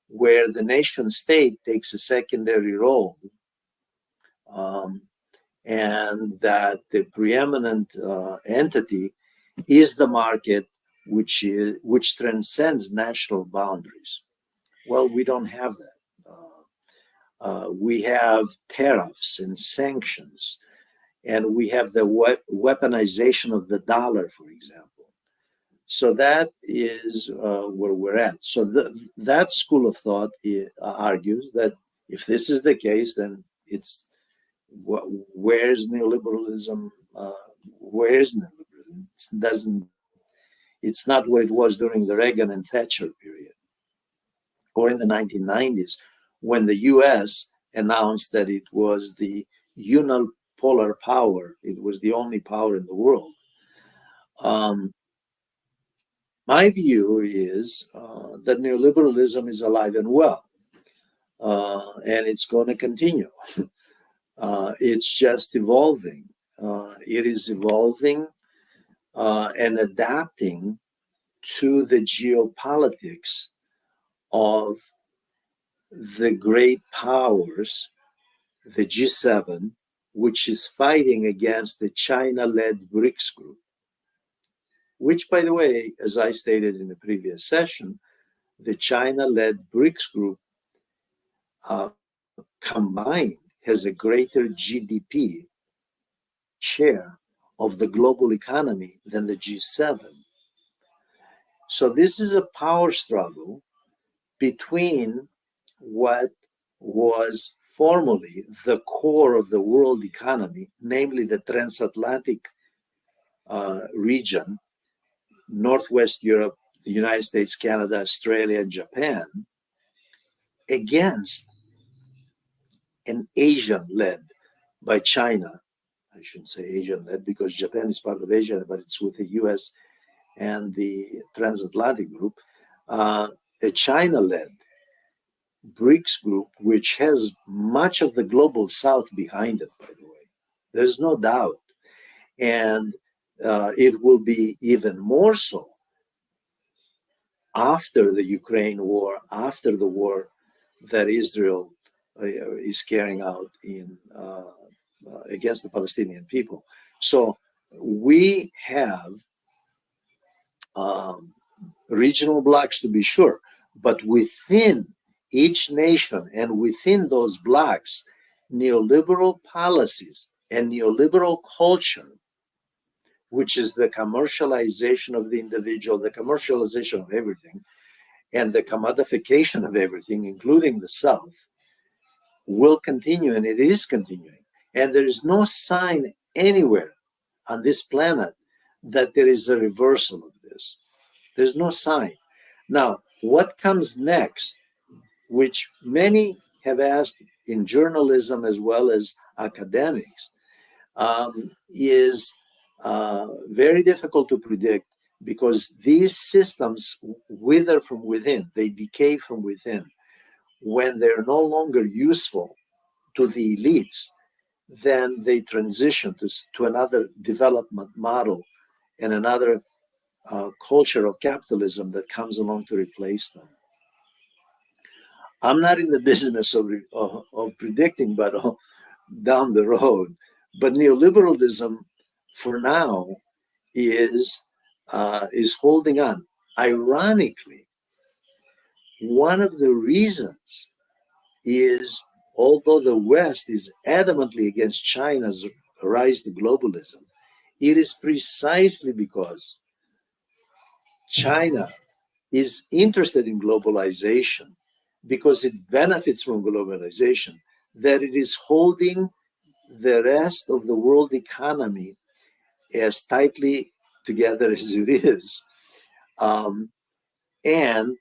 where the nation state takes a secondary role, um, and that the preeminent entity is the market, which transcends national boundaries. Well, we don't have that. We have tariffs and sanctions, and we have the weaponization of the dollar, for example. So that is where we're at. So that school of thought argues that if this is the case, then it's where's neoliberalism? Where's neoliberalism? It doesn't. It's not what it was during the Reagan and Thatcher period, or in the 1990s, when the U.S. announced that it was the unipolar power. It was the only power in the world. Um, My view is that neoliberalism is alive and well, and it's going to continue. It's just evolving. It is evolving and adapting to the geopolitics of the great powers, the G7, which is fighting against the China led BRICS group, which, by the way, as I stated in the previous session, the China led BRICS group combined has a greater GDP share of the global economy than the G7. So this is a power struggle between what was formerly the core of the world economy, namely the transatlantic region, Northwest Europe, the United States, Canada, Australia, and Japan, against an Asian led by China. I shouldn't say Asian led because Japan is part of Asia, but it's with the US and the transatlantic group, a China led BRICS group, which has much of the global south behind it, by the way. There's no doubt. And it will be even more so after the Ukraine war, after the war that Israel is carrying out against the Palestinian people. So we have um, regional blocs, to be sure, but within each nation and within those blocs, neoliberal policies and neoliberal culture, which is the commercialization of the individual, the commercialization of everything, and the commodification of everything, including the self, will continue, and it is continuing. And there is no sign anywhere on this planet that there is a reversal of this. There's no sign. Now, what comes next, which many have asked in journalism as well as academics, is very difficult to predict because these systems wither from within, they decay from within when they're no longer useful to the elites then they transition to another development model and another culture of capitalism that comes along to replace them. I'm not in the business of predicting, but down the road. But neoliberalism, for now, is holding on. Ironically, one of the reasons is, although the West is adamantly against China's rise to globalism, it is precisely because China is interested in globalization, because it benefits from globalization, that it is holding the rest of the world economy as tightly together as it is. Um, and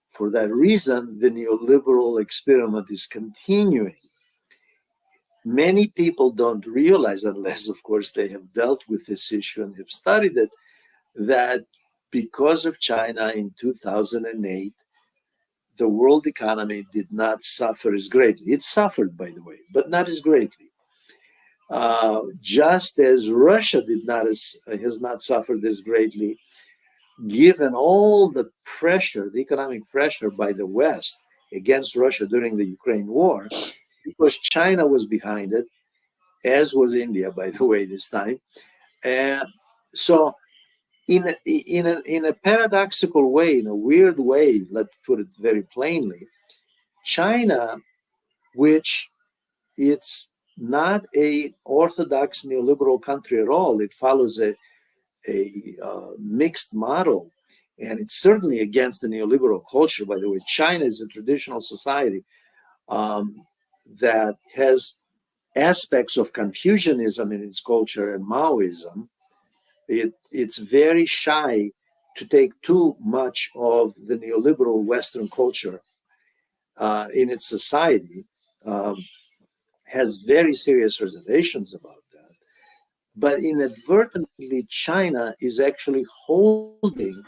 for that reason, the neoliberal experiment is continuing. Many people don't realize, unless, of course, they have dealt with this issue and have studied it, that because of China in 2008, the world economy did not suffer as greatly. It suffered, by the way, but not as greatly. Just as Russia has not suffered as greatly, given all the pressure, the economic pressure by the West against Russia during the Ukraine war, because China was behind it, as was India, by the way, this time. And so, in a paradoxical way, in a weird way, let's put it very plainly, China, which it's not a orthodox neoliberal country at all. It follows a mixed model, and it's certainly against the neoliberal culture. By the way, China is a traditional society um, that has aspects of Confucianism in its culture and Maoism. It's very shy to take too much of the neoliberal Western culture in its society. Um, has very serious reservations about that. But inadvertently, China is actually holding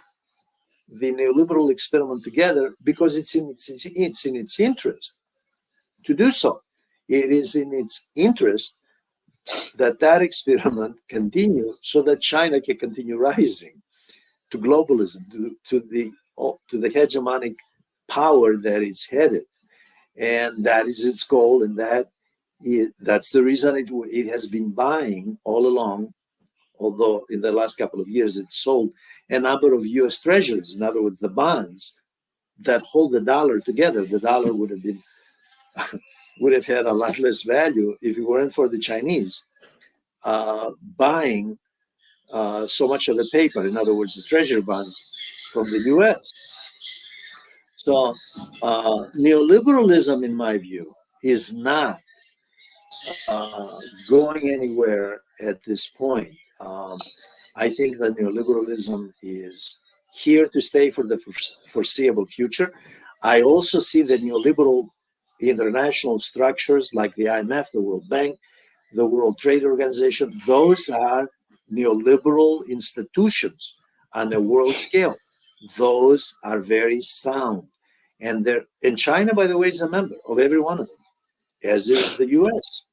the neoliberal experiment together because it's in its interest to do so. It is in its interest that that experiment continue so that China can continue rising to globalism, to the hegemonic power that it's headed, and that is its goal, and that's the reason it has been buying all along. Although in the last couple of years it sold a number of U.S. treasuries, in other words, the bonds that hold the dollar together. The dollar would have had a lot less value if it weren't for the Chinese buying so much of the paper. In other words, the treasury bonds from the U.S. So neoliberalism, in my view, is not going anywhere at this point. I think that neoliberalism is here to stay for the foreseeable future. I also see the neoliberal international structures like the IMF, the World Bank, the World Trade Organization, those are neoliberal institutions on a world scale. Those are very sound. And China, by the way, is a member of every one of them, as is the US.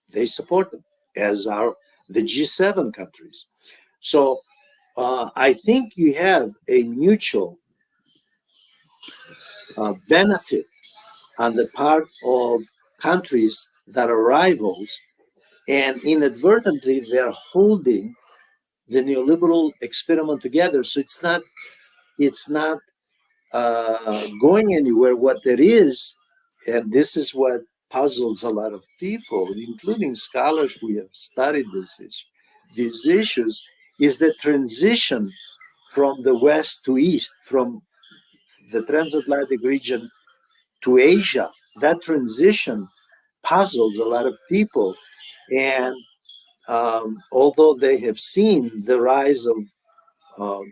They support them, as are the G7 countries. So I think you have a mutual benefit on the part of countries that are rivals, and inadvertently they're holding the neoliberal experiment together. So it's not going anywhere. What there is, and this is what puzzles a lot of people, including scholars who have studied these issues, is the transition from the west to east, from the transatlantic region to Asia. That transition puzzles a lot of people. And although they have seen the rise of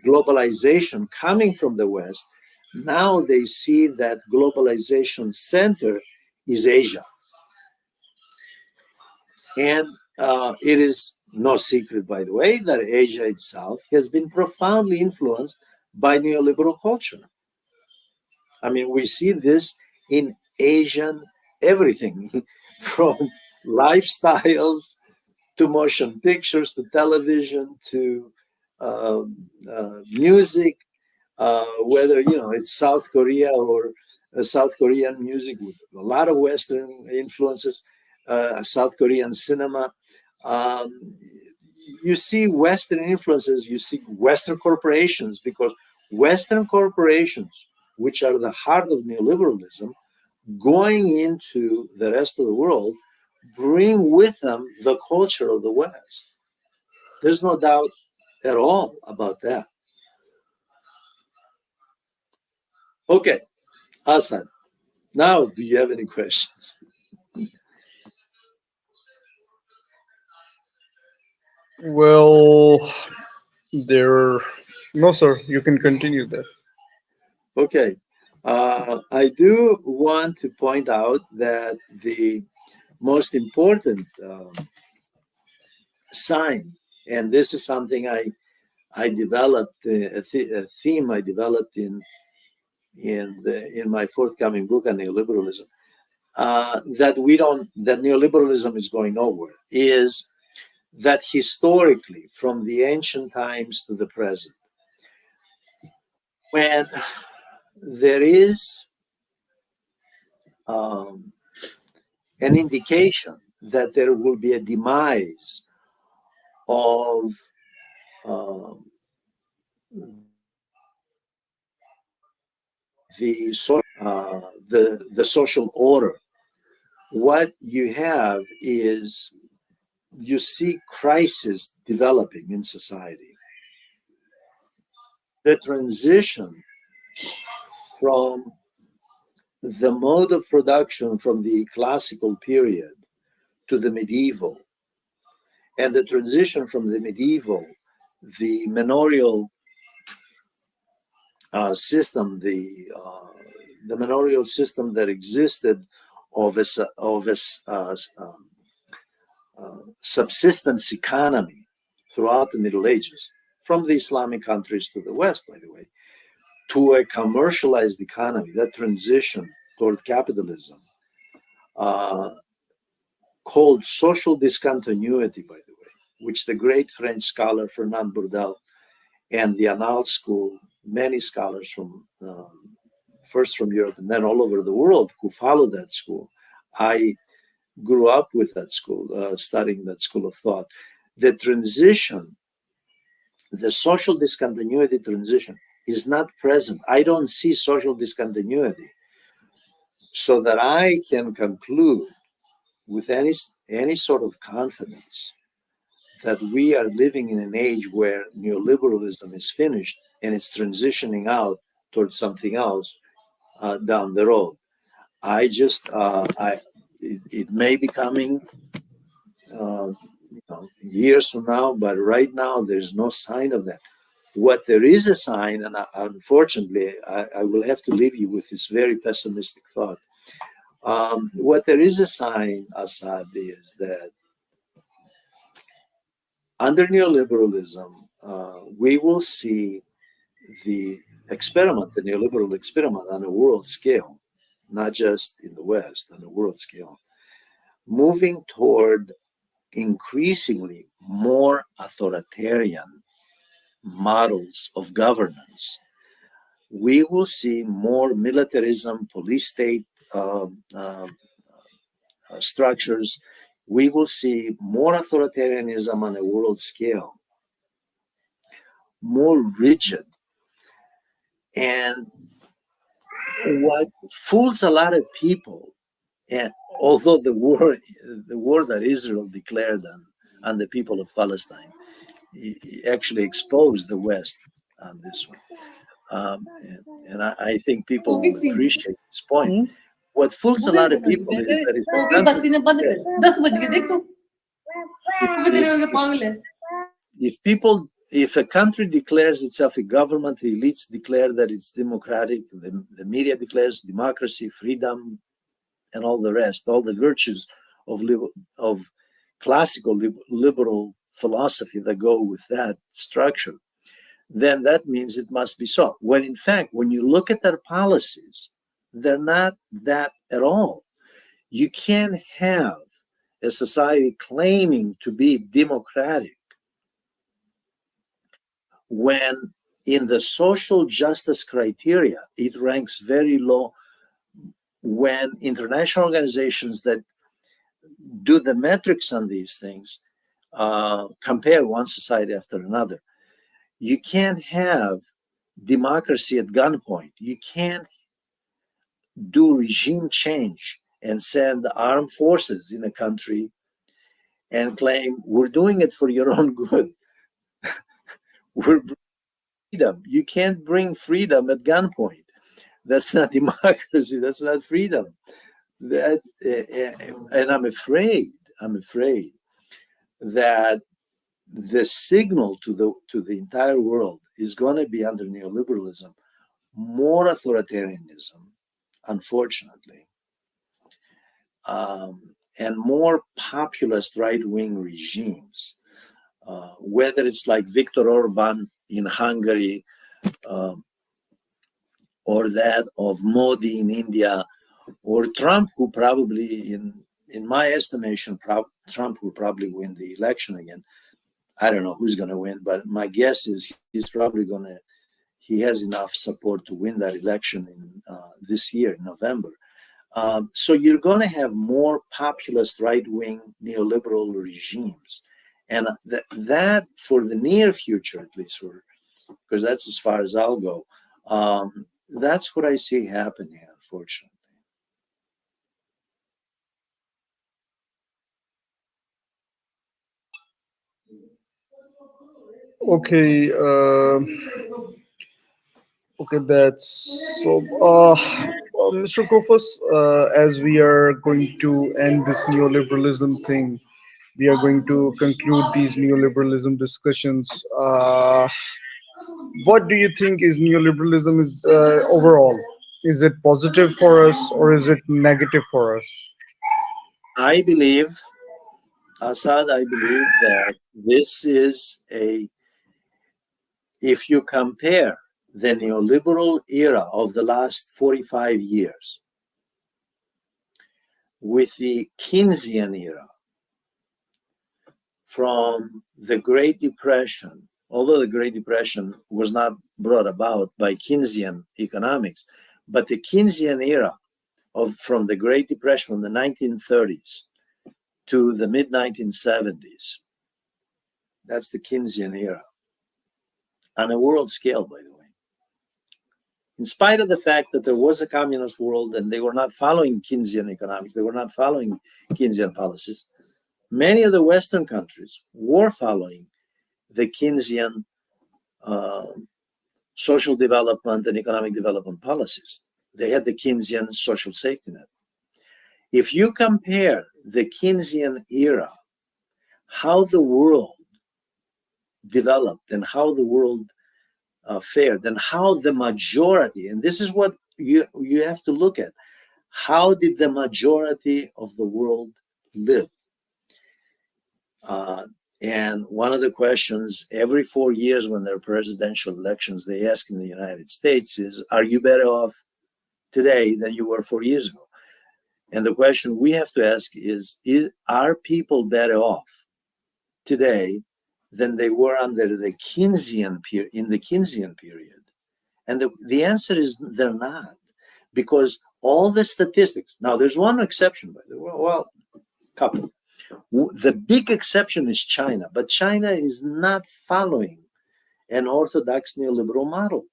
globalization coming from the West, now they see that globalization center is Asia. And it is no secret, by the way, that Asia itself has been profoundly influenced by neoliberal culture. I mean, we see this in Asian everything, from lifestyles to motion pictures to television to music, whether it's South Korea or South Korean music with a lot of Western influences, South Korean cinema. Um, you see Western influences, you see Western corporations, because Western corporations, which are the heart of neoliberalism, going into the rest of the world, bring with them the culture of the West. There's no doubt at all about that. Okay, Assad, now do you have any questions? Well, there. No, sir. You can continue that. Okay. I do want to point out that the most important sign, and this is something I developed, a theme I developed in my forthcoming book on neoliberalism, that neoliberalism is going nowhere, is that historically, from the ancient times to the present, when there is um, an indication that there will be a demise of um, the social order, what you have is you see crisis developing in society. The transition from the mode of production from the classical period to the medieval, and the transition from the medieval, the manorial system, the manorial system that existed of subsistence economy throughout the Middle Ages, from the Islamic countries to the West, by the way, to a commercialized economy, that transition toward capitalism, uh, called social discontinuity, by the way, which the great French scholar Fernand Bourdelle and the Annales School, many scholars from first from Europe and then all over the world who followed that school. I grew up with that school, studying that school of thought. The transition, the social discontinuity transition, is not present. I don't see social discontinuity, so that I can conclude with any sort of confidence that we are living in an age where neoliberalism is finished and it's transitioning out towards something else down the road. I just, it may be coming years from now, but right now there's no sign of that. What there is a sign, and unfortunately, I will have to leave you with this very pessimistic thought. What there is a sign, Assad, is that under neoliberalism, we will see the experiment, the neoliberal experiment on a world scale, not just in the West, on a world scale, moving toward increasingly more authoritarian models of governance. We will see more militarism, police state structures. We will see more authoritarianism on a world scale, more rigid. And what fools a lot of people, and although the war that Israel declared on the people of Palestine actually exposed the West on this one. And I think people will appreciate this point. What fools a lot of people is that if the country if a country declares itself a government, the elites declare that it's democratic, the media declares democracy, freedom, and all the rest, all the virtues of classical liberal philosophy that go with that structure, then that means it must be so. When in fact, when you look at their policies, they're not that at all. You can't have a society claiming to be democratic, when in the social justice criteria it ranks very low, when international organizations that do the metrics on these things compare one society after another. You can't have democracy at gunpoint. You can't do regime change and send armed forces in a country and claim we're doing it for your own good. We're freedom. You can't bring freedom at gunpoint. That's not democracy. That's not freedom. That and I'm afraid that the signal to the entire world is going to be under neoliberalism, more authoritarianism, unfortunately, and more populist right-wing regimes, whether it's like Viktor Orban in Hungary, or that of Modi in India, or Trump, who probably, in my estimation, Trump will probably win the election again. I don't know who's going to win, but my guess is he's probably going to. He has enough support to win that election in this year, in November. So you're going to have more populist right-wing neoliberal regimes, and that for the near future, at least, because that's as far as I'll go. That's what I see happening, unfortunately. Okay, okay, that's so. Mr. Kofas, as we are going to end this neoliberalism thing, we are going to conclude these neoliberalism discussions. What do you think is neoliberalism is overall? Is it positive for us or is it negative for us? I believe, Assad, I believe that this is if you compare the neoliberal era of the last 45 years with the Keynesian era from the Great Depression, although the Great Depression was not brought about by Keynesian economics, but the Keynesian era from the Great Depression from the 1930s to the mid 1970s, that's the Keynesian era on a world scale, by the way. In spite of the fact that there was a communist world and they were not following Keynesian economics, they were not following Keynesian policies, many of the Western countries were following the Keynesian social development and economic development policies. They had the Keynesian social safety net. If you compare the Keynesian era, how the world developed and how the world fared, and how the majority, and this is what you have to look at, how did the majority of the world live? And one of the questions every 4 years when there are presidential elections, they ask in the United States is, are you better off today than you were 4 years ago? And the question we have to ask is are people better off today than they were under the Keynesian period, in the Keynesian period? And the answer is they're not, because all the statistics, now there's one exception, by the way, well, couple. The big exception is China, but China is not following an orthodox neoliberal model.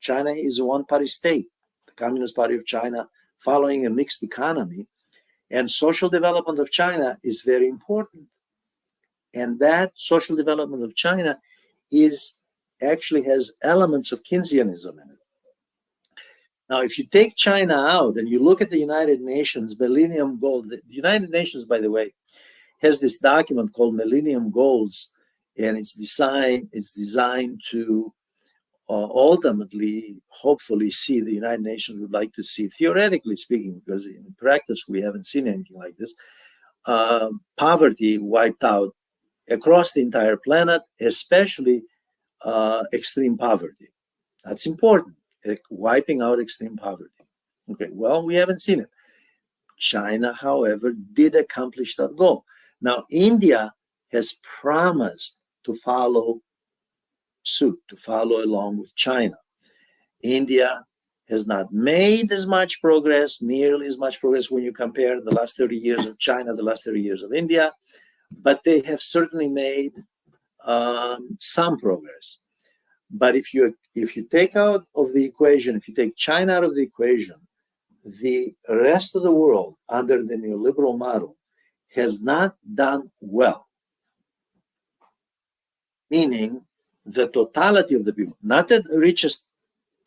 China is a one-party state, the Communist Party of China, following a mixed economy, and social development of China is very important. And that social development of China actually has elements of Keynesianism in it. Now, if you take China out and you look at the United Nations Millennium Goal, the United Nations, by the way, has this document called Millennium Goals, and it's designed to ultimately, hopefully, see the United Nations would like to see, theoretically speaking, because in practice we haven't seen anything like this, poverty wiped out across the entire planet, especially extreme poverty. That's important, wiping out extreme poverty. Okay, well, we haven't seen it. China, however, did accomplish that goal. Now, India has promised to follow suit, to follow along with China. India has not made as much progress, nearly as much progress when you compare the last 30 years of China, the last 30 years of India, but they have certainly made some progress. But if you take out of the equation, if you take China out of the equation, the rest of the world under the neoliberal model has not done well. Meaning the totality of the people, not the richest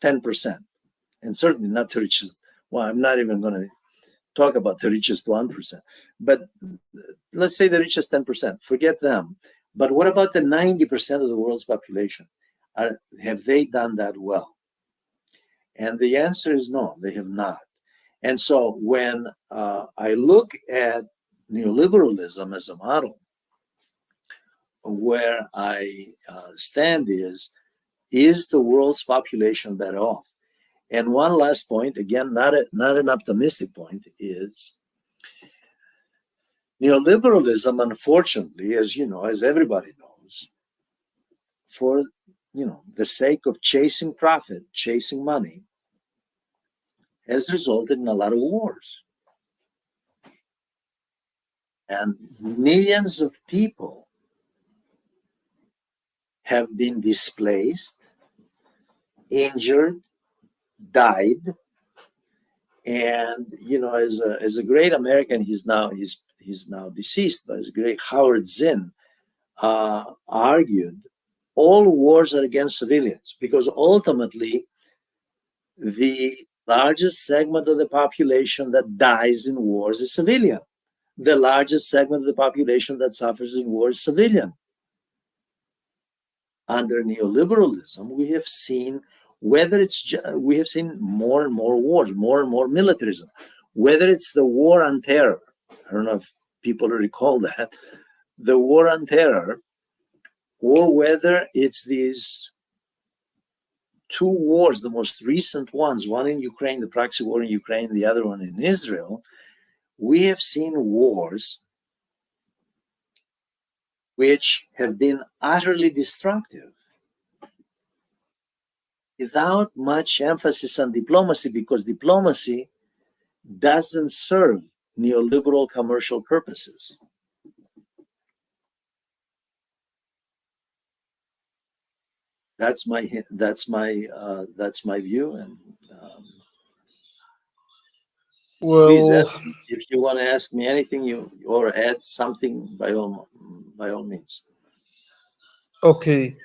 10%, and certainly not the richest, well, I'm not even going to talk about the richest 1%, but let's say the richest 10%, forget them. But what about the 90% of the world's population? Have they done that well? And the answer is no, they have not. And so when I look at neoliberalism as a model, where I stand is the world's population better off? And one last point, again, not an optimistic point, is neoliberalism, unfortunately, as you know, as everybody knows, for the sake of chasing profit, chasing money, has resulted in a lot of wars. And millions of people have been displaced, injured, died. And as a great American, he's now deceased, but as great Howard Zinn argued, all wars are against civilians, because ultimately the largest segment of the population that dies in wars is civilian. The largest segment of the population that suffers in war is civilian. Under neoliberalism, we have seen we have seen more and more wars, more and more militarism, whether it's the war on terror. I don't know if people recall that, the war on terror, or whether it's these two wars, the most recent ones, one in Ukraine, the proxy war in Ukraine, the other one in Israel. We have seen wars which have been utterly destructive without much emphasis on diplomacy, because diplomacy doesn't serve neoliberal commercial purposes. That's my view, and please Well, ask me if you want to ask me anything, or add something, by all means. okay.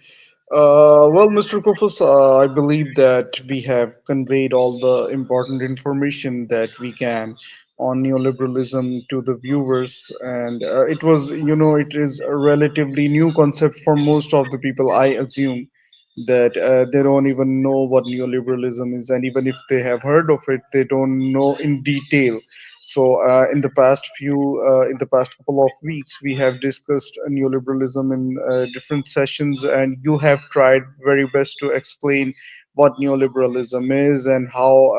Well, Mr. Kofas, I believe that we have conveyed all the important information that we can on neoliberalism to the viewers, and it was, it is a relatively new concept for most of the people. I assume that they don't even know what neoliberalism is, and even if they have heard of it, they don't know in detail. So, in the past couple of weeks, we have discussed neoliberalism in different sessions, and you have tried very best to explain what neoliberalism is and how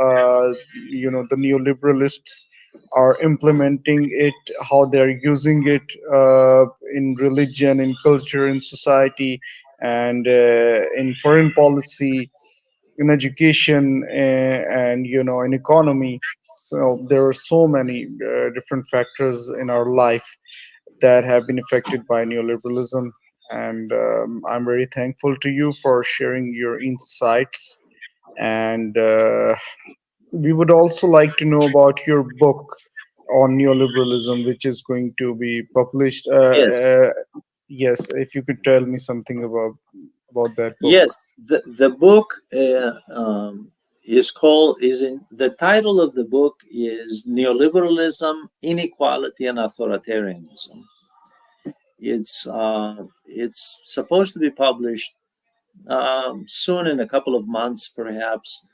the neoliberalists are implementing it, how they're using it in religion, in culture, in society, and in foreign policy, in education, and in economy. So there are so many different factors in our life that have been affected by neoliberalism, and I'm very thankful to you for sharing your insights. And we would also like to know about your book on neoliberalism, which is going to be published. Yes, Yes, if you could tell me something about that book. yes. The book is in the title of the book is Neoliberalism, Inequality, and Authoritarianism. It's supposed to be published soon, in a couple of months, perhaps.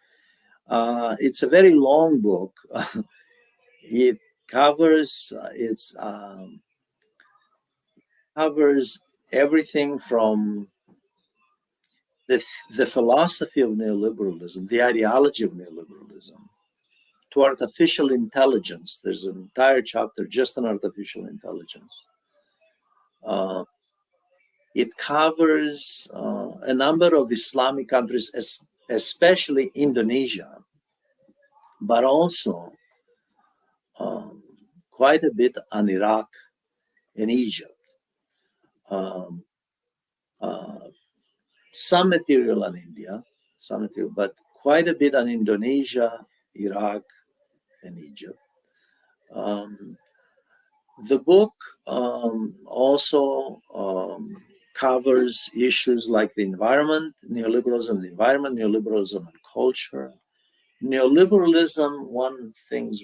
It's a very long book. It covers covers everything from the philosophy of neoliberalism, the ideology of neoliberalism, to artificial intelligence. There's an entire chapter just on artificial intelligence. Uh, it covers a number of Islamic countries, especially Indonesia, but also um, quite a bit on Iraq and Egypt. Um, uh, some material on India, some material, but quite a bit on Indonesia, Iraq, and Egypt. Um, the book also covers issues like the environment, neoliberalism, the environment, neoliberalism and culture. Neoliberalism, one things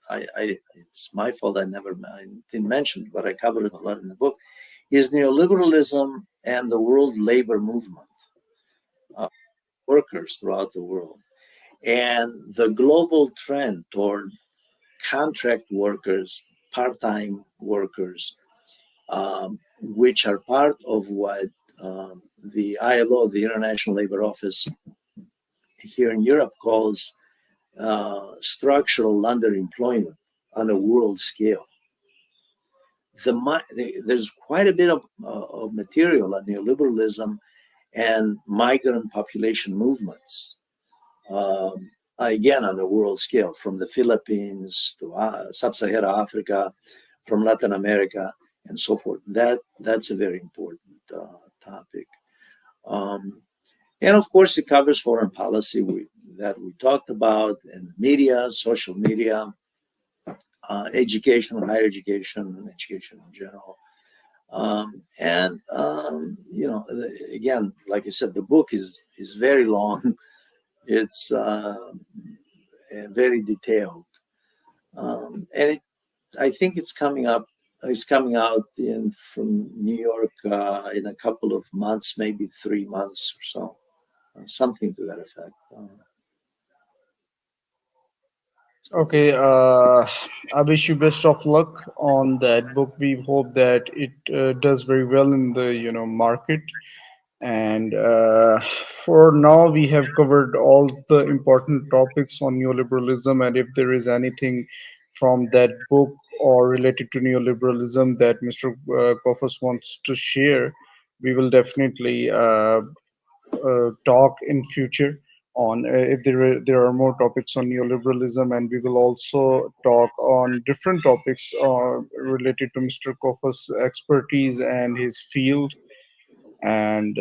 it's my fault I didn't mention, but I covered it a lot in the book, is neoliberalism and the world labor movement, uh, workers throughout the world, and the global trend toward contract workers, part-time workers, which are part of what the ILO, the International Labor Office here in Europe, calls structural underemployment on a world scale. There's quite a bit of material on neoliberalism and migrant population movements, again on a world scale, from the Philippines to sub-Saharan Africa, from Latin America, and so forth. That's a very important topic. Um, and of course, it covers foreign policy that we talked about, and media, social media, education, higher education, and education in general. And again, like I said, the book is very long. It's very detailed, and I think it's coming up. It's coming out from New York in a couple of months, maybe 3 months or so, something to that effect. Okay, I wish you best of luck on that book. We hope that it does very well in the market. And for now, we have covered all the important topics on neoliberalism. And if there is anything from that book or related to neoliberalism that Mr. Kofas wants to share, we will definitely talk in future on if there are more topics on neoliberalism, and we will also talk on different topics related to Mr. Kofas' expertise and his field. And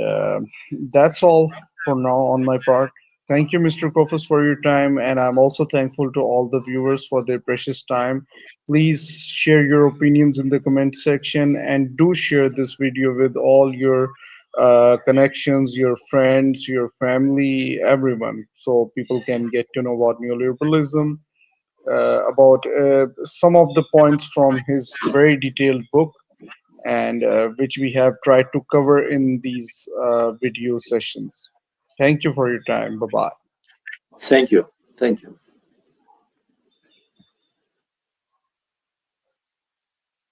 that's all for now on my part. Thank you, Mr. Kofas, for your time, and I'm also thankful to all the viewers for their precious time. Please share your opinions in the comment section, and do share this video with all your connections, your friends, your family, everyone, so people can get to know about neoliberalism, about some of the points from his very detailed book, and which we have tried to cover in these video sessions. Thank you for your time. Bye bye. Thank you. Thank you.